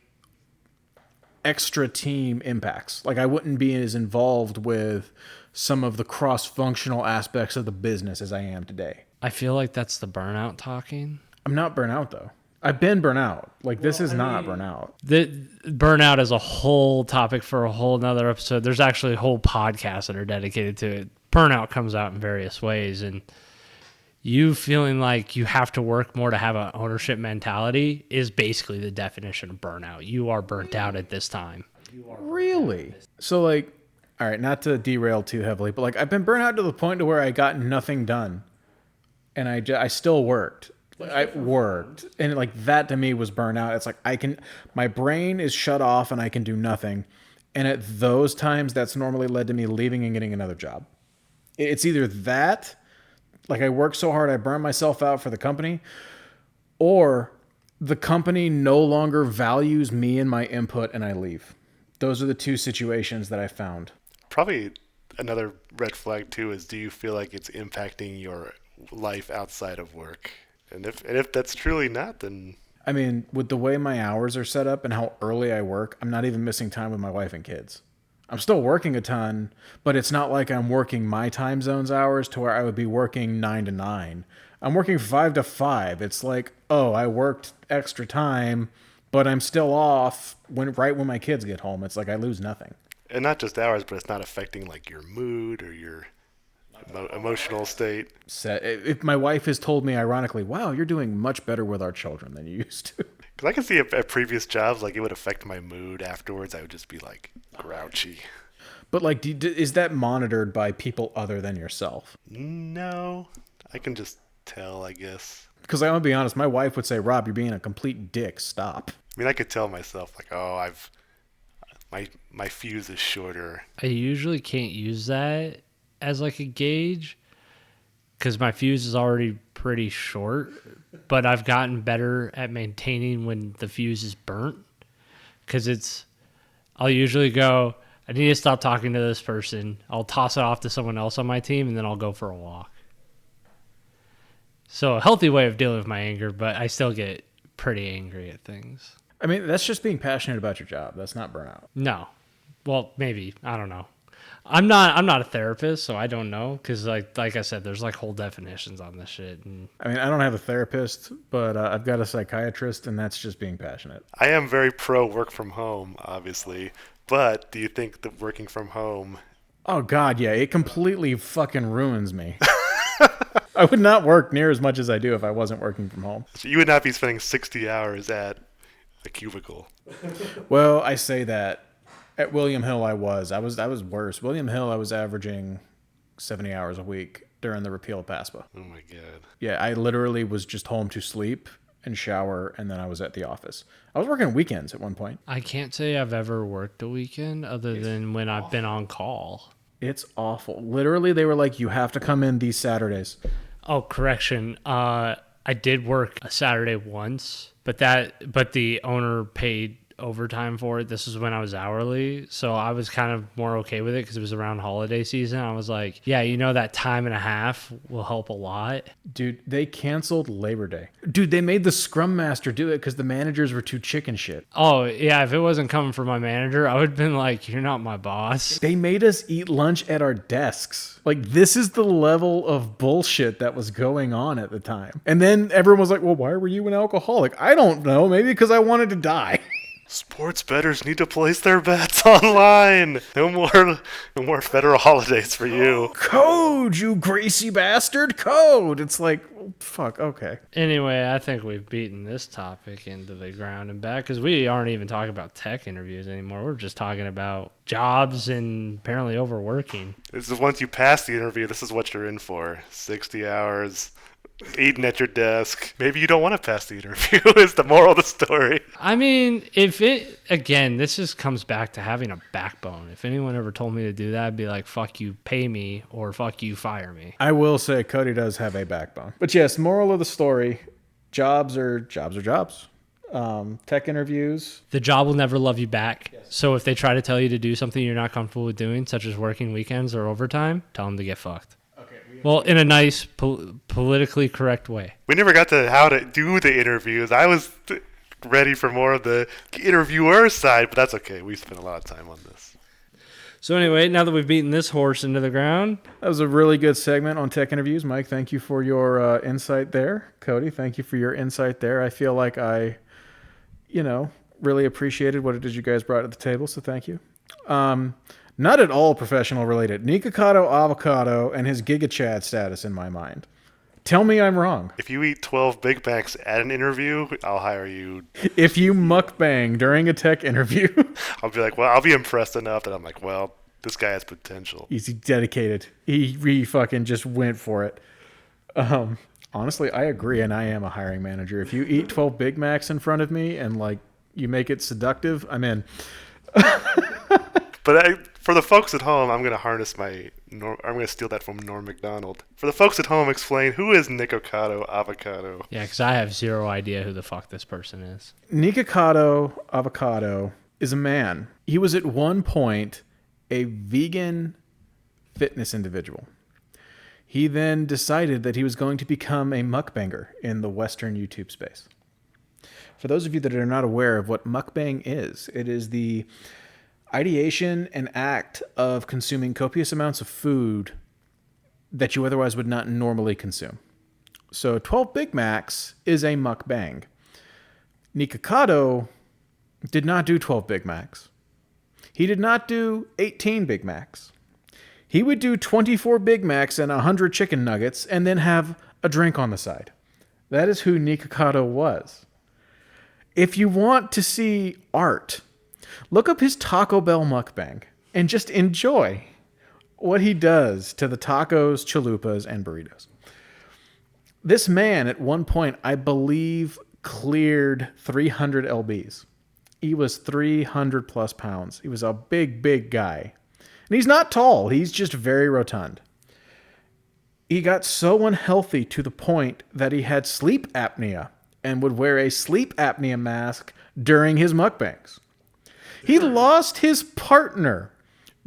extra team impacts. Like I wouldn't be as involved with some of the cross-functional aspects of the business as I am today. I feel like that's the burnout talking. I'm not burnout though. I've been burnout. Like this is not burnout. The burnout is a whole topic for a whole nother episode. There's actually whole podcasts that are dedicated to it. Burnout comes out in various ways, and you feeling like you have to work more to have an ownership mentality is basically the definition of burnout. You are burnt out at this time. Really? So like, all right, not to derail too heavily, but like I've been burnt out to the point to where I got nothing done, and I still worked. I worked, and like that to me was burnout. It's like my brain is shut off and I can do nothing. And at those times, that's normally led to me leaving and getting another job. It's either that, like I worked so hard, I burned myself out for the company, or the company no longer values me and my input and I leave. Those are the two situations that I found. Probably another red flag too is, do you feel like it's impacting your life outside of work? And if that's truly not, then I mean, with the way my hours are set up and how early I work, I'm not even missing time with my wife and kids. I'm still working a ton, but it's not like I'm working my time zone's hours to where I would be working 9 to 9. I'm working 5 to 5. It's like, oh, I worked extra time, but I'm still off right when my kids get home. It's like I lose nothing. And not just hours, but it's not affecting like your mood or your emotional state. If my wife has told me, ironically, wow, you're doing much better with our children than you used to. Because I can see at previous jobs, like it would affect my mood afterwards. I would just be like grouchy. But like, is that monitored by people other than yourself? No, I can just tell, I guess. Because I'm gonna be honest, my wife would say, Rob, you're being a complete dick. Stop. I mean, I could tell myself like, oh, my fuse is shorter. I usually can't use that as like a gauge because my fuse is already pretty short, but I've gotten better at maintaining when the fuse is burnt because I'll usually go, I need to stop talking to this person. I'll toss it off to someone else on my team and then I'll go for a walk. So a healthy way of dealing with my anger, but I still get pretty angry at things. I mean, that's just being passionate about your job. That's not burnout. No. Well, maybe. I don't know. I'm not a therapist, so I don't know because like I said, there's like whole definitions on this shit. And I mean, I don't have a therapist, but I've got a psychiatrist, and that's just being passionate. I am very pro work from home, obviously, but do you think that working from home? Oh God, yeah, it completely fucking ruins me. I would not work near as much as I do if I wasn't working from home. So you would not be spending 60 hours at a cubicle. Well, I say that. At William Hill, I was worse. William Hill, I was averaging 70 hours a week during the repeal of PASPA. Oh my God. Yeah, I literally was just home to sleep and shower, and then I was at the office. I was working weekends at one point. I can't say I've ever worked a weekend other than when I've been on call. It's awful. Literally, they were like, you have to come in these Saturdays. Oh, correction. I did work a Saturday once, but the owner paid overtime for it. This is when I was hourly, so I was kind of more okay with it because it was around holiday season. I was like, yeah, that time and a half will help a lot. Dude, they canceled Labor Day. Dude, they made the Scrum Master do it because the managers were too chicken shit. Oh yeah, if it wasn't coming from my manager, I would have been like, you're not my boss. They made us eat lunch at our desks. Like, this is the level of bullshit that was going on at the time. And then everyone was like, well, why were you an alcoholic? I don't know, maybe because I wanted to die. Sports bettors need to place their bets online. No more federal holidays for you. Code, you greasy bastard, code. It's like, fuck, okay. Anyway, I think we've beaten this topic into the ground and back because we aren't even talking about tech interviews anymore. We're just talking about jobs and apparently overworking. This is once you pass the interview, this is what you're in for. 60 hours, eating at your desk. Maybe you don't want to pass the interview is the moral of the story. I mean, again, this just comes back to having a backbone. If anyone ever told me to do that, I'd be like, fuck you, pay me, or fuck you, fire me. I will say Cody does have a backbone. But yes, moral of the story, jobs are jobs. Tech interviews. The job will never love you back. Yes. So if they try to tell you to do something you're not comfortable with doing, such as working weekends or overtime, tell them to get fucked. Well, in a nice, politically correct way. We never got to how to do the interviews. I was ready for more of the interviewer side, but that's okay. We spent a lot of time on this. So anyway, now that we've beaten this horse into the ground. That was a really good segment on tech interviews. Mike, thank you for your insight there. Cody, thank you for your insight there. I feel like I, really appreciated what it is you guys brought to the table, so thank you. Not at all professional related. Nikocado Avocado and his Giga Chad status in my mind. Tell me I'm wrong. If you eat 12 Big Macs at an interview, I'll hire you. If you mukbang during a tech interview. I'll be like, well, I'll be impressed enough that I'm like, well, this guy has potential. He's dedicated. He fucking just went for it. Honestly, I agree, and I am a hiring manager. If you eat 12 Big Macs in front of me and, you make it seductive, I'm in. But for the folks at home, I'm going to harness I'm going to steal that from Norm Macdonald. For the folks at home, explain who is Nikocado Avocado. Yeah, because I have zero idea who the fuck this person is. Nikocado Avocado is a man. He was at one point a vegan fitness individual. He then decided that he was going to become a mukbanger in the Western YouTube space. For those of you that are not aware of what mukbang is, it is the ideation and act of consuming copious amounts of food that you otherwise would not normally consume. So 12 Big Macs is a mukbang. Nikocado did not do 12 Big Macs. He did not do 18 Big Macs. He would do 24 Big Macs and 100 chicken nuggets and then have a drink on the side. That is who Nikocado was. If you want to see art, look up his Taco Bell mukbang and just enjoy what he does to the tacos, chalupas, and burritos. This man, at one point, I believe, cleared 300 lbs. He was 300 plus pounds. He was a big, big guy. And he's not tall. He's just very rotund. He got so unhealthy to the point that he had sleep apnea and would wear a sleep apnea mask during his mukbangs. He lost his partner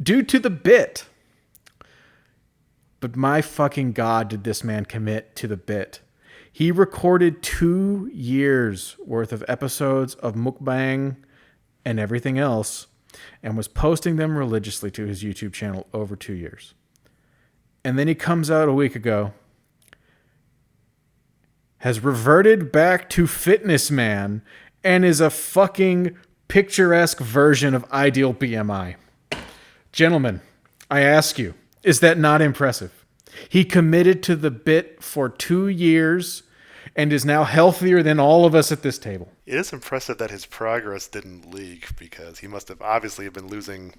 due to the bit. But my fucking God, did this man commit to the bit. He recorded 2 years worth of episodes of mukbang and everything else and was posting them religiously to his YouTube channel over 2 years. And then he comes out a week ago, has reverted back to fitness man, and is a fucking picturesque version of ideal BMI. Gentlemen, I ask you, is that not impressive? He committed to the bit for 2 years and is now healthier than all of us at this table. It is impressive that his progress didn't leak because he must have obviously been losing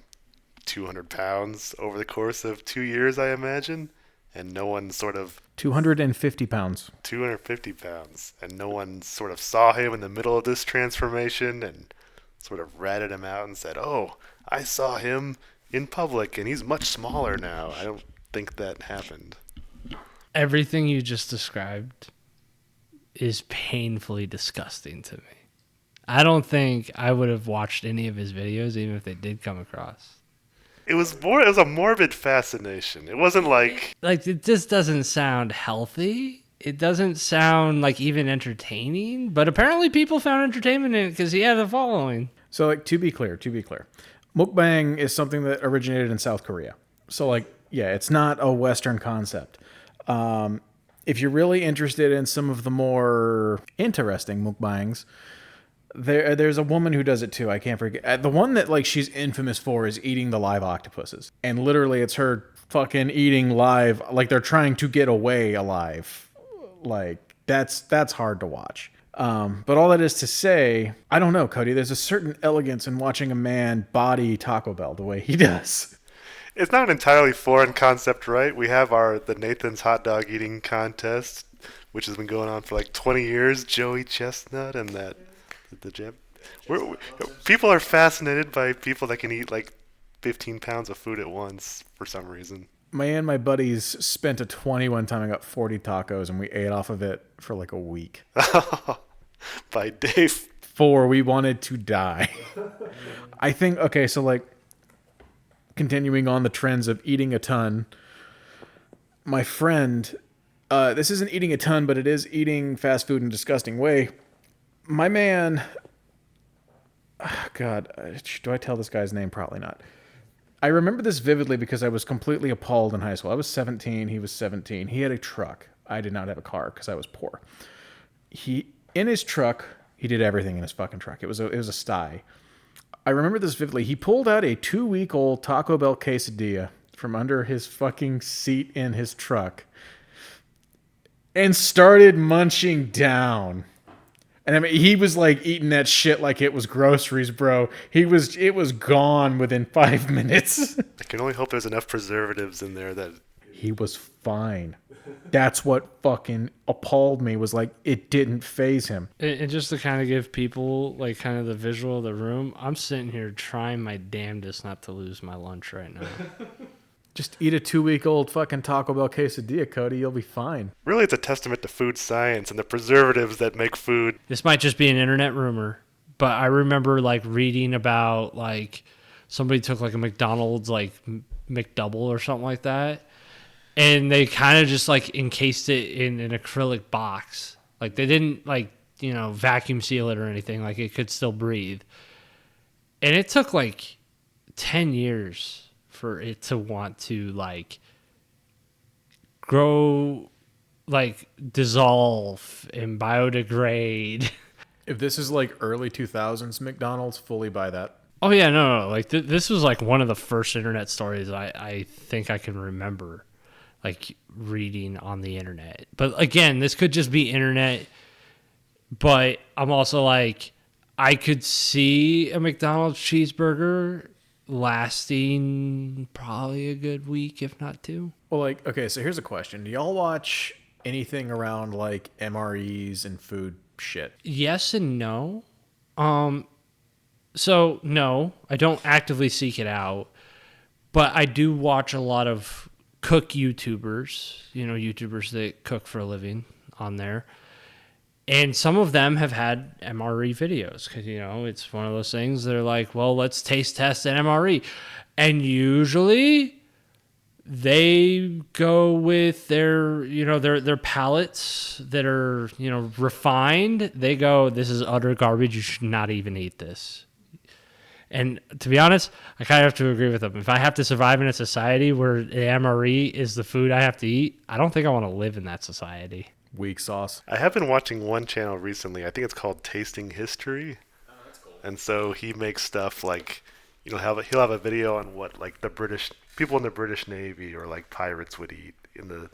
200 pounds over the course of 2 years, I imagine. And no one sort of... 250 pounds. 250 pounds. And no one sort of saw him in the middle of this transformation and sort of ratted him out and said, oh, I saw him in public and he's much smaller now. I don't think that happened. Everything you just described is painfully disgusting to me. I don't think I would have watched any of his videos even if they did come across. It was a morbid fascination. It wasn't like it just doesn't sound healthy. It doesn't sound like even entertaining, but apparently people found entertainment in it because he had a following. So to be clear, mukbang is something that originated in South Korea. So it's not a Western concept. If you're really interested in some of the more interesting mukbangs, There's a woman who does it too. I can't forget. The one that like she's infamous for is eating the live octopuses. And literally it's her fucking eating live, like they're trying to get away alive. Like that's hard to watch. But all that is to say, I don't know, Cody, there's a certain elegance in watching a man body Taco Bell the way he does. It's not an entirely foreign concept, right? We have the Nathan's hot dog eating contest, which has been going on for like 20 years. Joey Chestnut and the gym. People are fascinated by people that can eat like 15 pounds of food at once for some reason. My buddies spent a 20 one time. I got 40 tacos and we ate off of it for like a week. By day 4, we wanted to die. I think, okay, so like continuing on the trends of eating a ton, my friend, this isn't eating a ton, but it is eating fast food in a disgusting way. My man, God, do I tell this guy's name? Probably not. I remember this vividly because I was completely appalled in high school. I was 17. He was 17. He had a truck. I did not have a car because I was poor. In his truck, he did everything in his fucking truck. It was a sty. I remember this vividly. He pulled out a 2-week-old Taco Bell quesadilla from under his fucking seat in his truck and started munching down. And I mean, he was like eating that shit like it was groceries, bro. It was gone within 5 minutes. I can only hope there's enough preservatives in there that he was fine. That's what fucking appalled me, was like it didn't faze him. And just to kind of give people like kind of the visual of the room, I'm sitting here trying my damnedest not to lose my lunch right now. Just eat a 2-week-old fucking Taco Bell quesadilla, Cody. You'll be fine. really it's a testament to food science and the preservatives that make food. This might just be an internet rumor, but I remember like reading about like somebody took like a McDonald's like McDouble or something like that, and they kind of just like encased it in an acrylic box. Like they didn't like, vacuum seal it or anything. Like it could still breathe. And it took like 10 years for it to want to like grow, like dissolve and biodegrade. If this is like early 2000s McDonald's, fully buy that. Oh yeah, no. Like this was like one of the first internet stories I think I can remember, like reading on the internet. But again, this could just be internet. But I'm also like, I could see a McDonald's cheeseburger lasting probably a good week, if not 2. Well, like, okay, so here's a question. Do y'all watch anything around like MREs and food shit? Yes and no. So no, I don't actively seek it out, but I do watch a lot of cook YouTubers, YouTubers that cook for a living on there. And some of them have had MRE videos because, it's one of those things. They're like, well, let's taste test an MRE. And usually they go with their palates that are, refined. They go, this is utter garbage. You should not even eat this. And to be honest, I kind of have to agree with them. If I have to survive in a society where the MRE is the food I have to eat, I don't think I want to live in that society. Weak sauce. I have been watching one channel recently. I think it's called Tasting History. Oh, that's cool. And so he makes stuff like, he'll have a video on what like the British people in the British Navy or like pirates would eat in the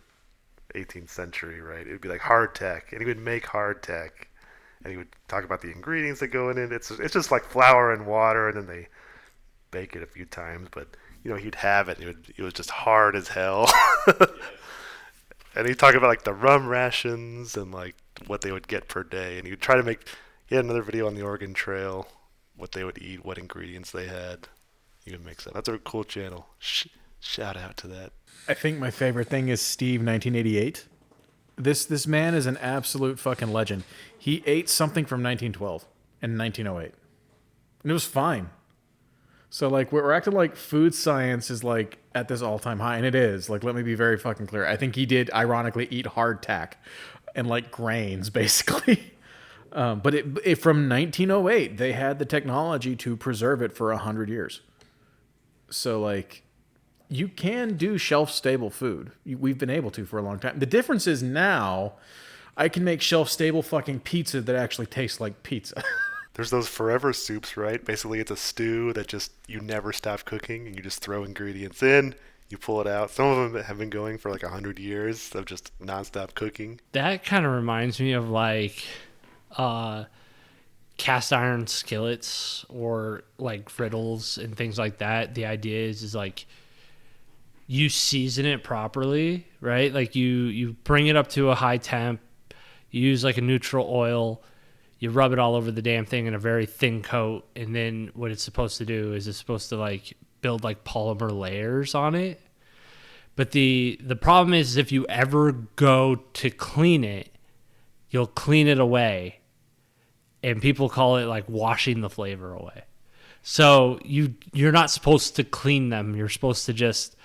18th century, right? It would be like hardtack, and he would make hardtack, and he would talk about the ingredients that go in it. It's just like flour and water, and then they bake it a few times. But he'd have it. It was just hard as hell. And he'd talk about like the rum rations and like what they would get per day. And he would try to he had another video on the Oregon Trail, what they would eat, what ingredients they had. He would mix it. That's a cool channel. Shout out to that. I think my favorite thing is Steve 1988. This man is an absolute fucking legend. He ate something from 1912 and 1908. And it was fine. So, like, we're acting like food science is, like, at this all-time high, and it is. Like, let me be very fucking clear. I think he did, ironically, eat hardtack and, like, grains, basically. But from 1908, they had the technology to preserve it for 100 years. So, like, you can do shelf-stable food. We've been able to for a long time. The difference is now I can make shelf-stable fucking pizza that actually tastes like pizza. There's those forever soups, right? Basically, it's a stew that just you never stop cooking, and you just throw ingredients in, you pull it out. Some of them have been going for like 100 years of just nonstop cooking. That kind of reminds me of like cast iron skillets or like griddles and things like that. The idea is like you season it properly, right? Like you bring it up to a high temp, you use like a neutral oil, you rub it all over the damn thing in a very thin coat, and then what it's supposed to do is it's supposed to like build like polymer layers on it. But the problem is if you ever go to clean it, you'll clean it away, and people call it like washing the flavor away. So you're not supposed to clean them. You're supposed to just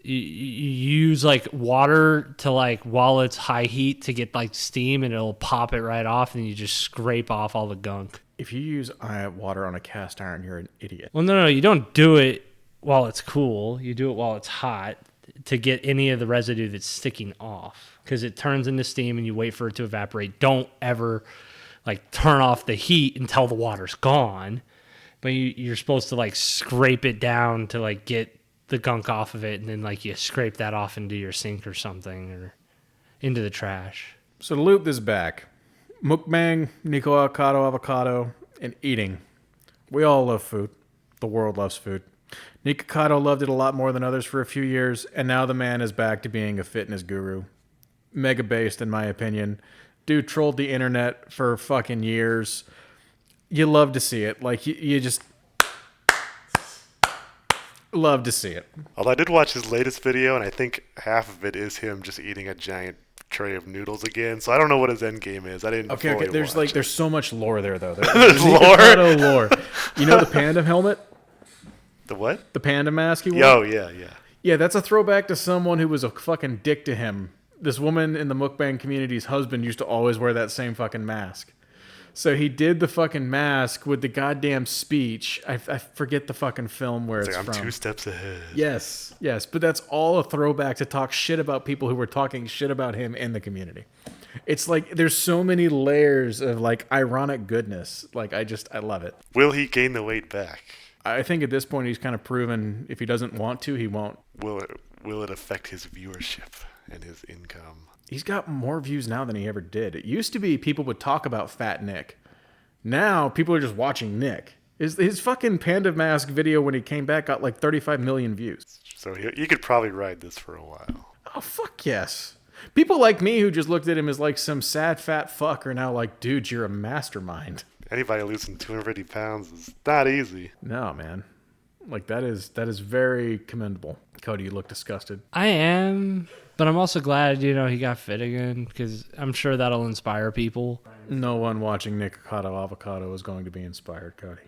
you use like water to like while it's high heat to get like steam, and it'll pop it right off, and you just scrape off all the gunk. If you use water on a cast iron, you're an idiot. Well, no, you don't do it while it's cool. You do it while it's hot to get any of the residue that's sticking off, because it turns into steam and you wait for it to evaporate. Don't ever like turn off the heat until the water's gone, but you're supposed to like scrape it down to like get the gunk off of it, and then like you scrape that off into your sink or something or into the trash. So to loop this back, mukbang, Nikocado Avocado, and eating. We all love food. The world loves food. Nikocado loved it a lot more than others for a few years, and now the man is back to being a fitness guru. Mega based, in my opinion. Dude trolled the internet for fucking years. You love to see it. Like, you just love to see it. Although I did watch his latest video, and I think half of it is him just eating a giant tray of noodles again. So I don't know what his end game is. I didn't. Okay. There's There's so much lore there, though. There's Nikocado lore. You know the panda helmet? The what? The panda mask he wore? Oh, yeah. Yeah, that's a throwback to someone who was a fucking dick to him. This woman in the mukbang community's husband used to always wear that same fucking mask. So he did the fucking mask with the goddamn speech. I forget the fucking film where it's like, from. I'm 2 steps ahead. Yes. But that's all a throwback to talk shit about people who were talking shit about him in the community. It's like there's so many layers of like ironic goodness. Like I love it. Will he gain the weight back? I think at this point he's kind of proven if he doesn't want to, he won't. Will it affect his viewership and his income? He's got more views now than he ever did. It used to be people would talk about Fat Nick. Now people are just watching Nick. His fucking panda mask video when he came back got like 35 million views. So he could probably ride this for a while. Oh, fuck yes. People like me who just looked at him as like some sad fat fuck are now like, dude, you're a mastermind. Anybody losing 250 pounds is not easy. No, man. Like that is very commendable. Cody, you look disgusted. I am, but I'm also glad, he got fit again, because I'm sure that'll inspire people. No one watching Nikocado Avocado is going to be inspired, Cody.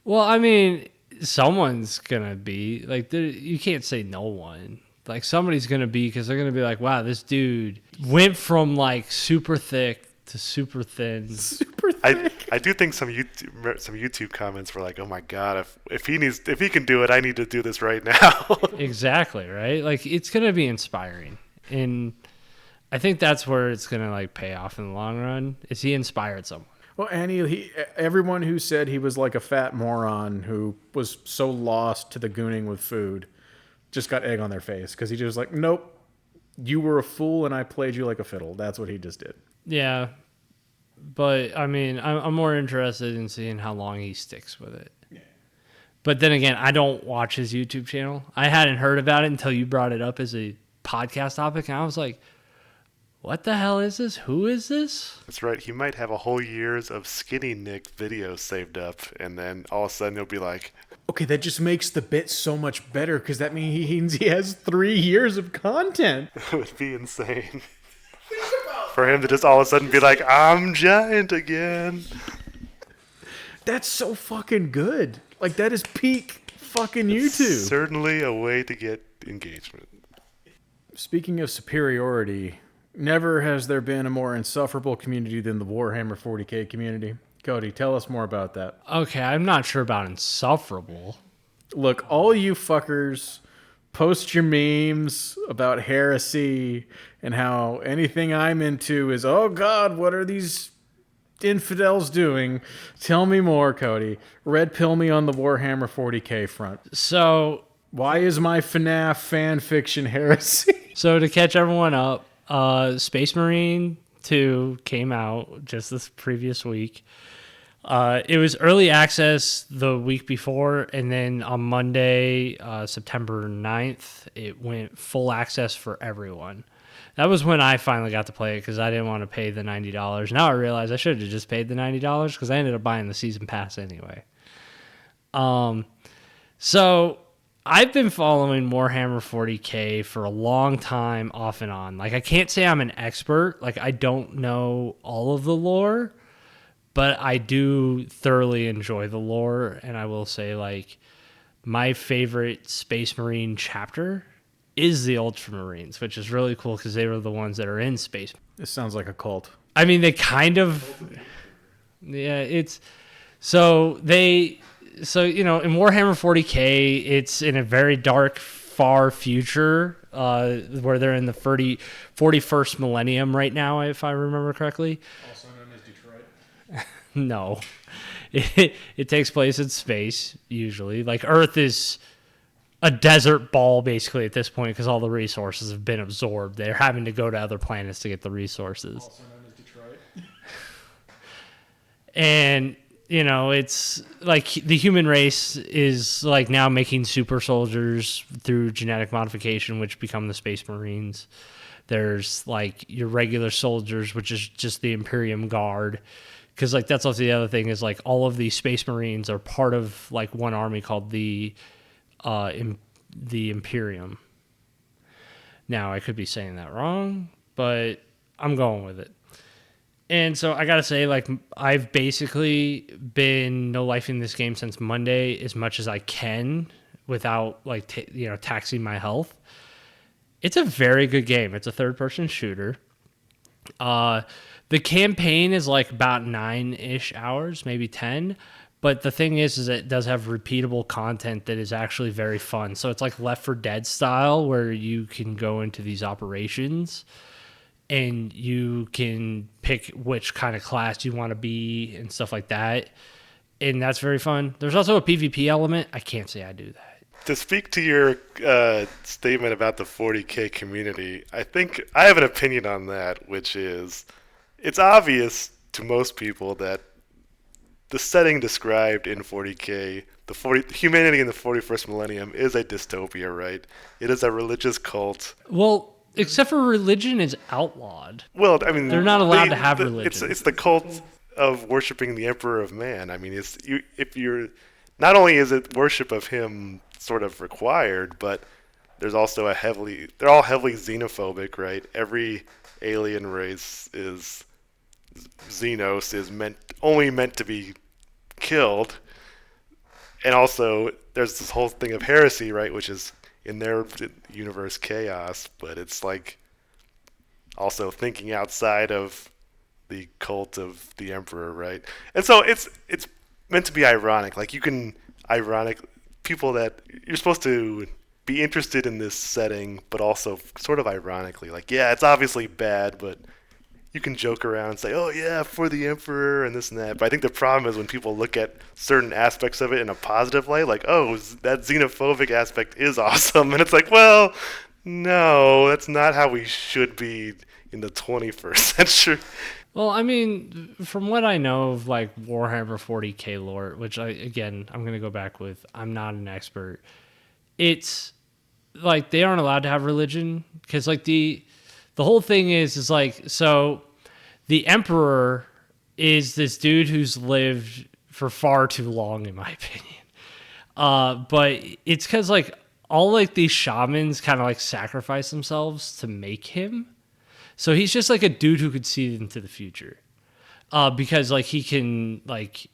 Well, I mean, someone's going to be. Like, you can't say no one. Like, somebody's going to be, because they're going to be like, wow, this dude went from, like, super thick to super thin. Super thick. I do think some YouTube comments were like, oh my god, if he can do it, I need to do this right now. Exactly, right? Like, it's going to be inspiring. And I think that's where it's going to, like, pay off in the long run, is he inspired someone. Well, and everyone who said he was like a fat moron who was so lost to the gooning with food just got egg on their face, because he just was like, nope, you were a fool and I played you like a fiddle. That's what he just did. Yeah, but I mean, I'm more interested in seeing how long he sticks with it. Yeah. But then again, I don't watch his YouTube channel. I hadn't heard about it until you brought it up as a podcast topic, and I was like, what the hell is this? Who is this? That's right. He might have a whole year's of Skinny Nick videos saved up, and then all of a sudden he'll be like, okay, that just makes the bit so much better, because that means he has 3 years of content. It would be insane. For him to just all of a sudden be like, I'm giant again. That's so fucking good. Like, that is peak fucking YouTube. Certainly a way to get engagement. Speaking of superiority, never has there been a more insufferable community than the Warhammer 40k community. Cody, tell us more about that. Okay, I'm not sure about insufferable. Look, all you fuckers post your memes about heresy and how anything I'm into is, oh God, what are these infidels doing? Tell me more, Cody. Red pill me on the Warhammer 40k front. So Why is my FNAF fan fiction heresy? So to catch everyone up, Space Marine 2 came out just this previous week. It was early access the week before, and then on Monday, September 9th, it went full access for everyone. That was when I finally got to play it because I didn't want to pay the $90. Now I realize I should have just paid the $90 because I ended up buying the season pass anyway. So I've been following Warhammer 40k for a long time, off and on. Like, I can't say I'm an expert. Like, I don't know all of the lore, but I do thoroughly enjoy the lore. And I will say, like, my favorite Space Marine chapter is the Ultramarines, which is really cool because they were the ones that are in space. This sounds like a cult. I mean, they kind of, yeah, it's, so they, so, you know, in Warhammer 40k, it's in a very dark, far future, where they're in the 41st millennium right now, if I remember correctly. Also known as Detroit. No, it takes place in space, usually. Like, Earth is a desert ball, basically, at this point, because all the resources have been absorbed. They're having to go to other planets to get the resources. Also known as Detroit. And, you know, it's like the human race is like now making super soldiers through genetic modification, which become the Space Marines. There's like your regular soldiers, which is just the Imperium Guard. Because, like, that's also the other thing is, like, all of these Space Marines are part of, like, one army called the Imperium. Now, I could be saying that wrong, but I'm going with it. And so I gotta say, like, I've basically been no-lifing this game since Monday as much as I can without, like, taxing my health. It's a very good game. It's a third-person shooter. The campaign is like about 9-ish hours, maybe 10. But the thing is it does have repeatable content that is actually very fun. So it's like Left 4 Dead style, where you can go into these operations and you can pick which kind of class you want to be and stuff like that. And that's very fun. There's also a PvP element. I can't say I do that. To speak to your statement about the 40k community, I think I have an opinion on that, which is it's obvious to most people that the setting described in 40k, humanity in the 41st millennium, is a dystopia, right? It is a religious cult. Well, except for religion is outlawed. Well, I mean, they're not allowed to have religion. It's the cult of worshiping the Emperor of Man. I mean, if you're not only is it worship of him sort of required, but there's also they're all heavily xenophobic, right? Every alien race is Xenos is only meant to be killed. And also there's this whole thing of heresy, right, which is in their universe chaos, but it's like also thinking outside of the cult of the Emperor, right? And so it's meant to be ironic. Like, you can people that you're supposed to be interested in this setting, but also sort of ironically, like, yeah, it's obviously bad, but you can joke around and say, oh yeah, for the Emperor and this and that. But I think the problem is when people look at certain aspects of it in a positive light, like, oh, that xenophobic aspect is awesome. And it's like, well, no, that's not how we should be in the 21st century. Well, I mean, from what I know of, like, Warhammer 40k lore, which I'm going to go back with, I'm not an expert. It's like they aren't allowed to have religion because, like, the whole thing is like, so the Emperor is this dude who's lived for far too long, in my opinion. But it's because, like, all, like, these shamans kind of, like, sacrifice themselves to make him. So he's just like a dude who could see into the future, because, like, he can, like,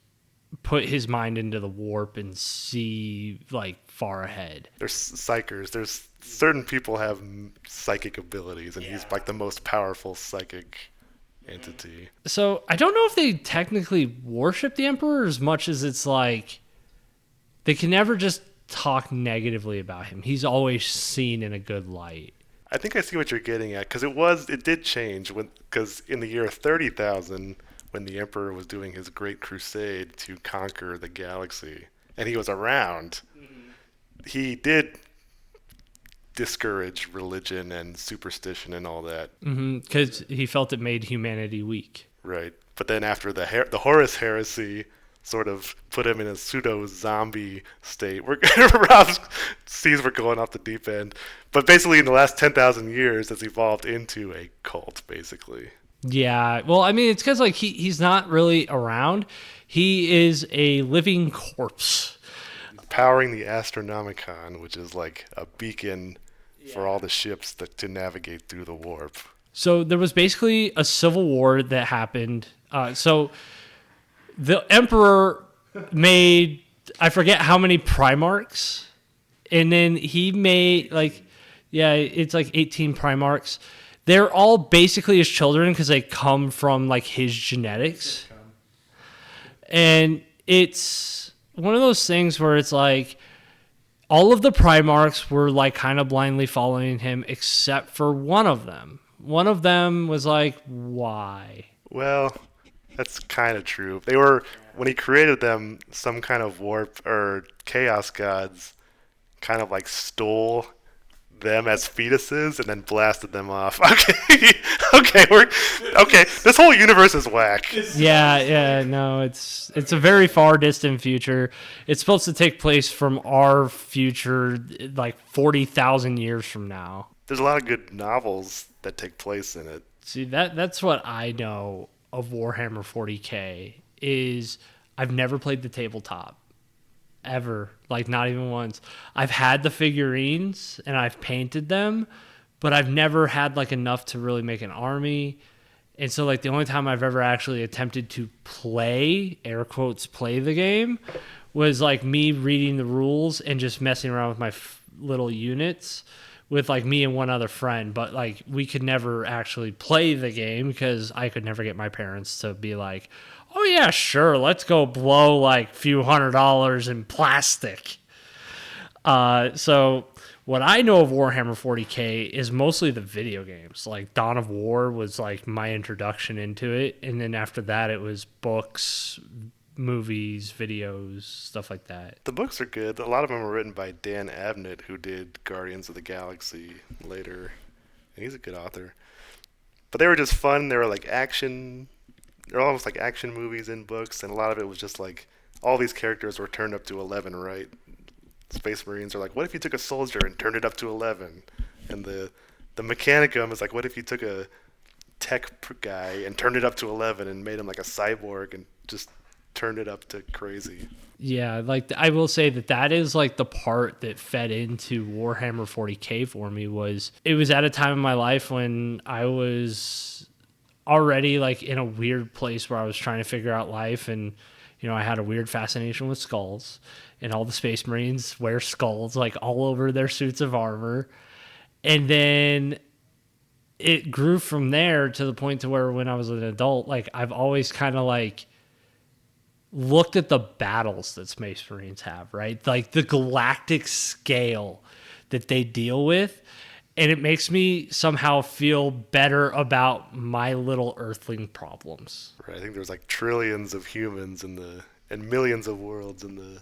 put his mind into the warp and see, like, far ahead. There's psychers. There's certain people have psychic abilities, and he's like the most powerful psychic entity. So I don't know if they technically worship the Emperor as much as it's like they can never just talk negatively about him. He's always seen in a good light. I think I see what you're getting at, because it did change because in the year 30,000, when the Emperor was doing his great crusade to conquer the galaxy, and he was around, he did discourage religion and superstition and all that. Because he felt it made humanity weak. Right. But then after the Horus heresy sort of put him in a pseudo-zombie state, Rob sees we're going off the deep end. But basically in the last 10,000 years, it's evolved into a cult, basically. Yeah. Well, I mean, it's because like he's not really around. He is a living corpse. Powering the Astronomicon, which is like a beacon for all the ships to navigate through the warp. So there was basically a civil war that happened. So the Emperor made, I forget how many Primarchs, and then he made it's like 18 Primarchs. They're all basically his children because they come from like his genetics. And it's one of those things where it's like all of the Primarchs were like kind of blindly following him except for one of them. One of them was like, why? Well, that's kind of true. They were, when he created them, some kind of warp or chaos gods kind of like stole them as fetuses and then blasted them off. Okay, this whole universe is whack. No, it's a very far distant future. It's supposed to take place from our future like 40,000 years from now. There's a lot of good novels that take place in it. See, that's what I know of Warhammer 40k is I've never played the tabletop. Ever. Like, not even once. I've had the figurines, and I've painted them, but I've never had, like, enough to really make an army. And so, like, the only time I've ever actually attempted to play, air quotes, play the game, was, like, me reading the rules and just messing around with my little units with, like, me and one other friend. But, like, we could never actually play the game because I could never get my parents to be like, oh, yeah, sure, let's go blow like a few $100 in plastic. So what I know of Warhammer 40k is mostly the video games. Like Dawn of War was like my introduction into it. And then after that, it was books, movies, videos, stuff like that. The books are good. A lot of them were written by Dan Abnett, who did Guardians of the Galaxy later. And he's a good author. But they were just fun. They were like action. They're almost like action movies in books, and a lot of it was just like all these characters were turned up to 11, right? Space Marines are like, what if you took a soldier and turned it up to 11? And the Mechanicum is like, what if you took a tech guy and turned it up to 11 and made him like a cyborg and just turned it up to crazy? Yeah, like I will say that is like the part that fed into Warhammer 40k for me. It was at a time in my life when I was already like in a weird place where I was trying to figure out life, and I had a weird fascination with skulls, and all the Space Marines wear skulls like all over their suits of armor. And then it grew from there to the point to where when I was an adult, like I've always kind of like looked at the battles that Space Marines have, right? Like the galactic scale that they deal with. And it makes me somehow feel better about my little earthling problems. Right. I think there's like trillions of humans and millions of worlds in the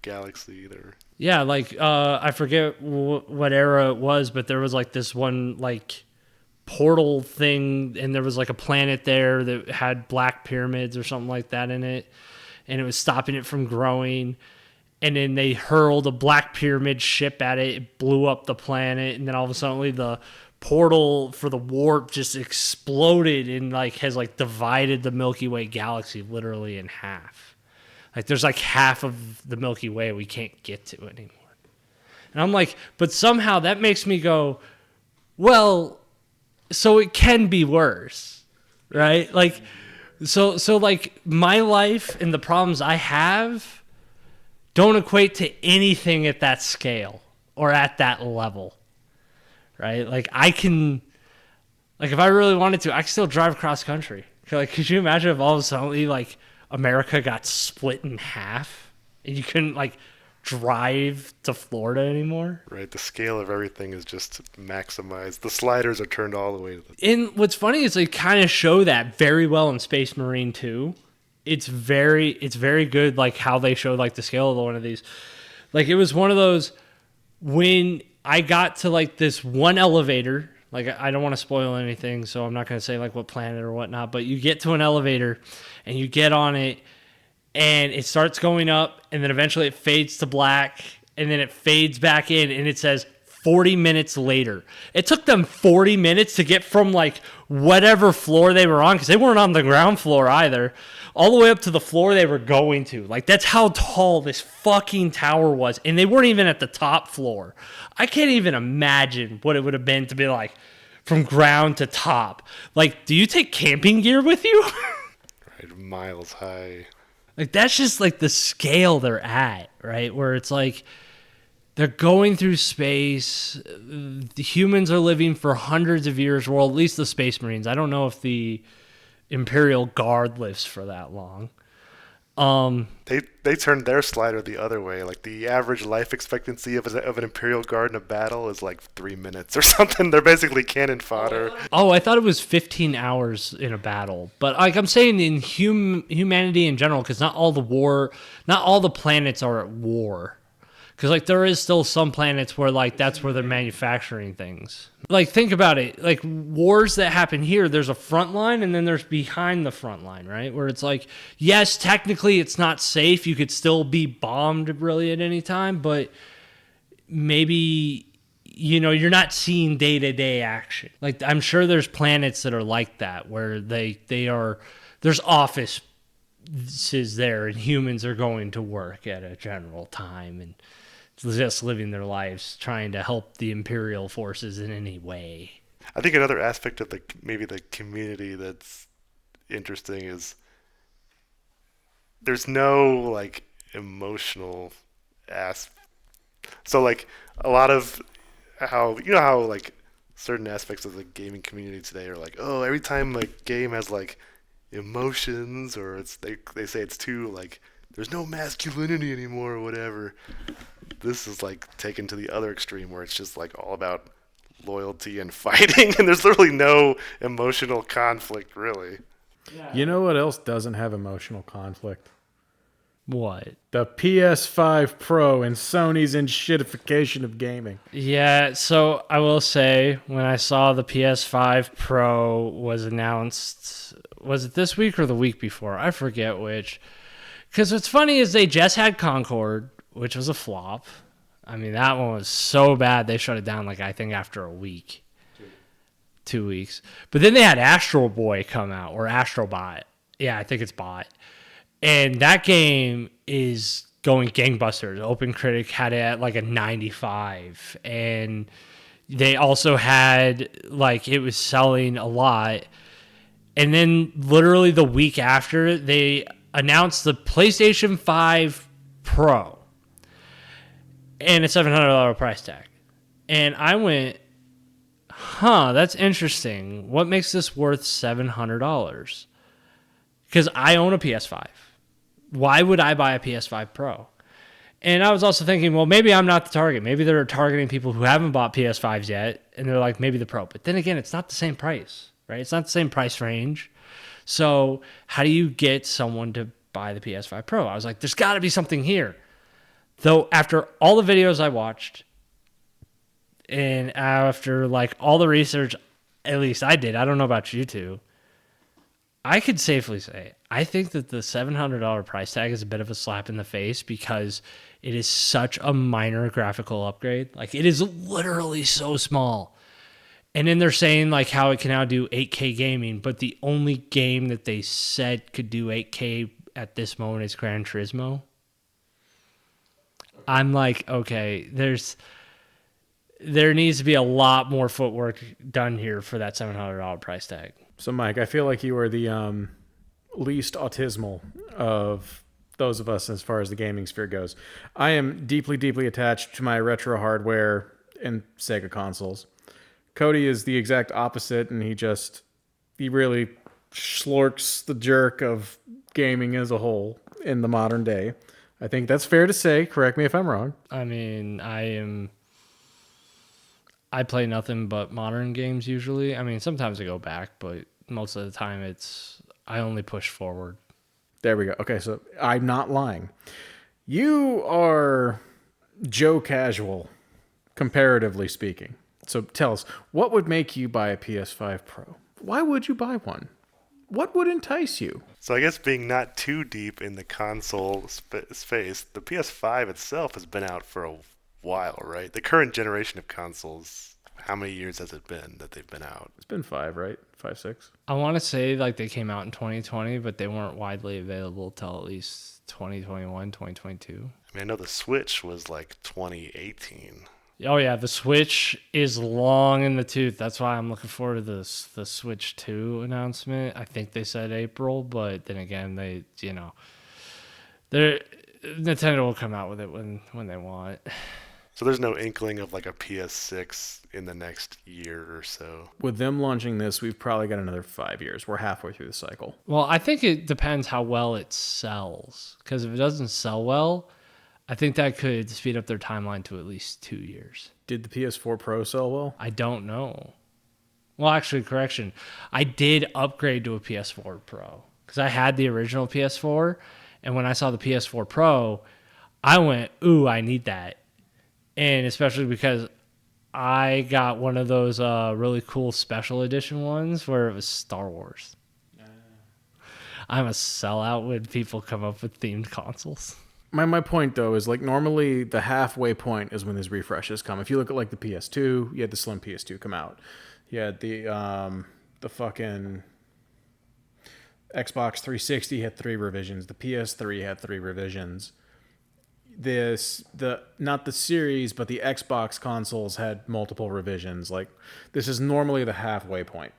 galaxy there. Yeah, like I forget what era it was, but there was like this one like portal thing, and there was like a planet there that had black pyramids or something like that in it, and it was stopping it from growing. And then they hurled a black pyramid ship at it. It blew up the planet. And then all of a sudden, the portal for the warp just exploded and like has like divided the Milky Way galaxy literally in half. Like there's like half of the Milky Way we can't get to anymore. And I'm like, but somehow that makes me go, well, so it can be worse, right? Like, so like my life and the problems I have don't equate to anything at that scale or at that level, right? Like I can, like if I really wanted to, I could still drive cross country. Like, could you imagine if all of a sudden like America got split in half and you couldn't like drive to Florida anymore. Right, the scale of everything is just maximized. The sliders are turned all the way to the... And what's funny is they kind of show that very well in Space Marine 2. It's very good, like how they showed like the scale of one of these. Like it was one of those when I got to like this one elevator. Like I don't want to spoil anything, so I'm not going to say like what planet or whatnot. But you get to an elevator, and you get on it, and it starts going up, and then eventually it fades to black, and then it fades back in, and it says 40 minutes later. It took them 40 minutes to get from like whatever floor they were on, because they weren't on the ground floor either, all the way up to the floor they were going to. Like that's how tall this fucking tower was, and they weren't even at the top floor. I can't even imagine what it would have been to be like from ground to top. Like, do you take camping gear with you? Right, miles high. Like that's just like the scale they're at, right? Where it's like they're going through space. The humans are living for hundreds of years. Well, at least the Space Marines. I don't know if the Imperial Guard lives for that long. They turned their slider the other way. Like the average life expectancy of an Imperial Guard in a battle is like 3 minutes or something. They're basically cannon fodder. Oh, I thought it was 15 hours in a battle. But like I'm saying in humanity in general, because not all the planets are at war. Because like there is still some planets where like that's where they're manufacturing things. Like think about it. Like wars that happen here, there's a front line and then there's behind the front line, right? Where it's like, yes, technically it's not safe. You could still be bombed really at any time, but maybe you're not seeing day-to-day action. Like I'm sure there's planets that are like that where there's offices there and humans are going to work at a general time and just living their lives trying to help the Imperial forces in any way. I think another aspect of maybe the community that's interesting is there's no like emotional so like a lot of how like certain aspects of the gaming community today are like, oh, every time a game has like emotions or they say it's too like there's no masculinity anymore or whatever. This is like taken to the other extreme where it's just like all about loyalty and fighting and there's literally no emotional conflict really. Yeah. You know what else doesn't have emotional conflict? What? The PS5 Pro and Sony's shitification of gaming. Yeah, so I will say when I saw the PS5 Pro was announced, was it this week or the week before? I forget which. Because what's funny is they just had Concord, which was a flop. I mean, that one was so bad they shut it down like I think after a week. 2 weeks. But then they had Astro Boy come out, or Astrobot. Yeah, I think it's Bot. And that game is going gangbusters. OpenCritic had it at like a 95. And they also had, like, it was selling a lot. And then literally the week after, they announced the PlayStation 5 Pro. And a $700 price tag. And I went, that's interesting. What makes this worth $700? Because I own a PS5. Why would I buy a PS5 Pro? And I was also thinking, well, maybe I'm not the target. Maybe they're targeting people who haven't bought PS5s yet, and they're like, maybe the Pro. But then again, it's not the same price, right? It's not the same price range. So how do you get someone to buy the PS5 Pro? I was like, there's got to be something here. Though after all the videos I watched, and after like all the research, at least I did, I don't know about you two, I could safely say I think that the $700 price tag is a bit of a slap in the face because it is such a minor graphical upgrade. Like it is literally so small. And then they're saying like how it can now do 8K gaming, but the only game that they said could do 8K at this moment is Gran Turismo. I'm like, okay, there needs to be a lot more footwork done here for that $700 price tag. So, Mike, I feel like you are the least autismal of those of us as far as the gaming sphere goes. I am deeply, deeply attached to my retro hardware and Sega consoles. Cody is the exact opposite, and he really slorks the jerk of gaming as a whole in the modern day. I think that's fair to say. Correct me if I'm wrong. I mean, I play nothing but modern games usually. I mean, sometimes I go back, but most of the time I only push forward. There we go. Okay, so I'm not lying. You are Joe Casual, comparatively speaking. So tell us, what would make you buy a PS5 Pro? Why would you buy one? What would entice you? So I guess being not too deep in the console space, the PS5 itself has been out for a while, right? The current generation of consoles, how many years has it been that they've been out? It's been 5, right? 5, 6. I want to say like they came out in 2020, but they weren't widely available till at least 2021, 2022. I mean, I know the Switch was like 2018. Oh yeah, the Switch is long in the tooth. That's why I'm looking forward to the Switch 2 announcement. I think they said April, but then again, Nintendo will come out with it when they want. So there's no inkling of like a PS6 in the next year or so. With them launching this, we've probably got another 5 years. We're halfway through the cycle. Well, I think it depends how well it sells. Because if it doesn't sell well, I think that could speed up their timeline to at least 2 years. Did the PS4 Pro sell well? I don't know. Well, actually, correction. I did upgrade to a PS4 Pro because I had the original PS4. And when I saw the PS4 Pro, I went, ooh, I need that. And especially because I got one of those really cool special edition ones where it was Star Wars. I'm a sellout when people come up with themed consoles. My point, though, is like normally the halfway point is when these refreshes come. If you look at like the PS2, you had the slim PS2 come out. You had the fucking Xbox 360 had 3 revisions. The PS3 had 3 revisions. Not the series, but the Xbox consoles had multiple revisions. Like, this is normally the halfway point.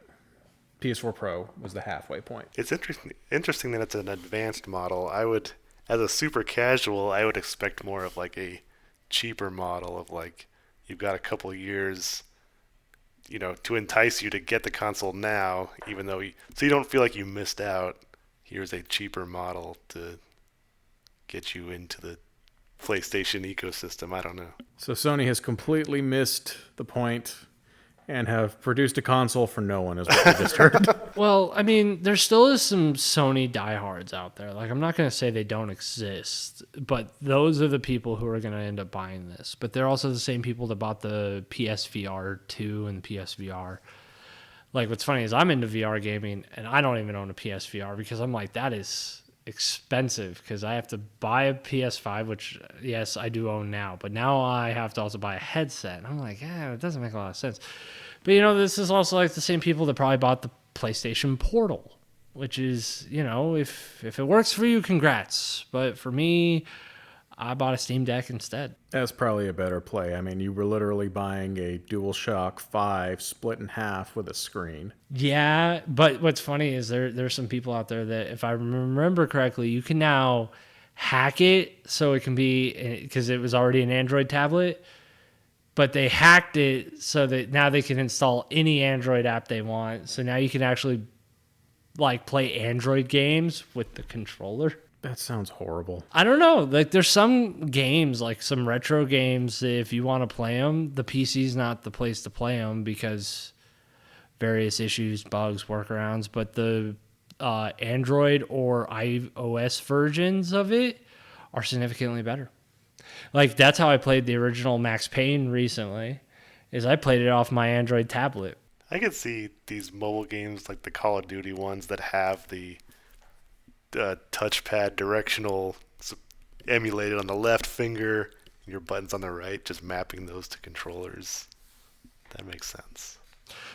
PS4 Pro was the halfway point. It's interesting that it's an advanced model. As a super casual, I would expect more of like a cheaper model of like you've got a couple years, to entice you to get the console now, even though so you don't feel like you missed out. Here's a cheaper model to get you into the PlayStation ecosystem. I don't know. So Sony has completely missed the point and have produced a console for no one, is what we just heard. Well, I mean, there still is some Sony diehards out there. Like, I'm not going to say they don't exist, but those are the people who are going to end up buying this. But they're also the same people that bought the PSVR 2 and the PSVR. Like, what's funny is I'm into VR gaming, and I don't even own a PSVR because I'm like, that is expensive because I have to buy a PS5, which, yes, I do own now. But now I have to also buy a headset. And I'm like, it doesn't make a lot of sense. But, this is also like the same people that probably bought the PlayStation Portal, which is, if it works for you, congrats. But for me, I bought a Steam Deck instead. That's probably a better play. I mean, you were literally buying a DualShock 5 split in half with a screen. Yeah, but what's funny is there's some people out there that, if I remember correctly, you can now hack it so it can be, because it was already an Android tablet, but they hacked it so that now they can install any Android app they want. So now you can actually like play Android games with the controller. That sounds horrible. I don't know. Like, there's some games, like some retro games, if you want to play them, the PC's not the place to play them because various issues, bugs, workarounds. But the Android or iOS versions of it are significantly better. Like, that's how I played the original Max Payne recently, is I played it off my Android tablet. I could see these mobile games like the Call of Duty ones that have the touchpad directional emulated on the left finger, and your buttons on the right, just mapping those to controllers. That makes sense.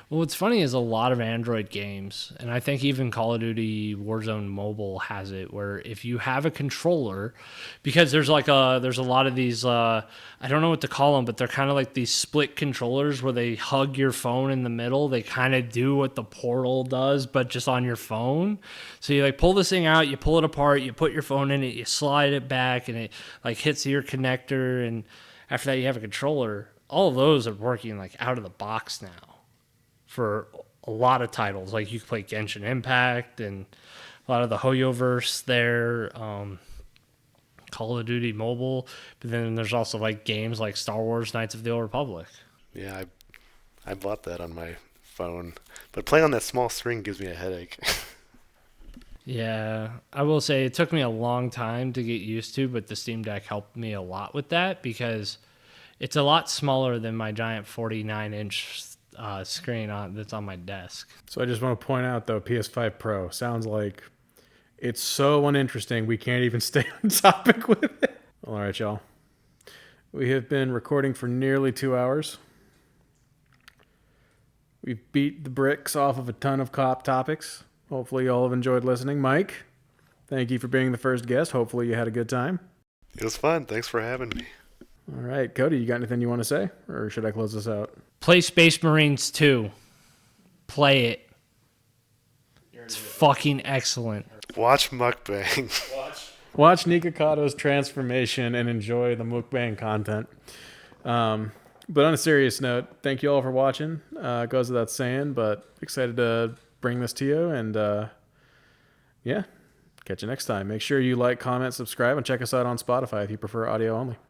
Well, what's funny is a lot of Android games, and I think even Call of Duty Warzone Mobile has it, where if you have a controller, because there's a lot of these, I don't know what to call them, but they're kind of like these split controllers where they hug your phone in the middle. They kind of do what the Portal does, but just on your phone. So you like pull this thing out, you pull it apart, you put your phone in it, you slide it back, and it like hits your connector, and after that you have a controller. All of those are working like out of the box now for a lot of titles. Like, you can play Genshin Impact and a lot of the Hoyoverse there. Call of Duty Mobile, but then there's also like games like Star Wars Knights of the Old Republic. Yeah, I bought that on my phone, but playing on that small screen gives me a headache. Yeah, I will say it took me a long time to get used to, but the Steam Deck helped me a lot with that because it's a lot smaller than my giant 49-inch screen that's on my desk. So I just want to point out, though, PS5 Pro sounds like it's so uninteresting we can't even stay on topic with it. All right, y'all. We have been recording for nearly 2 hours. We've beat the bricks off of a ton of cop topics. Hopefully you all have enjoyed listening. Mike, thank you for being the first guest. Hopefully you had a good time. It was fun. Thanks for having me. All right, Cody, you got anything you want to say? Or should I close this out? Play Space Marines 2. Play it. It's fucking excellent. Watch mukbang. Watch Nikocado's transformation and enjoy the mukbang content. But on a serious note, thank you all for watching. It goes without saying, but excited to bring this to you. And yeah, catch you next time. Make sure you like, comment, subscribe, and check us out on Spotify if you prefer audio only.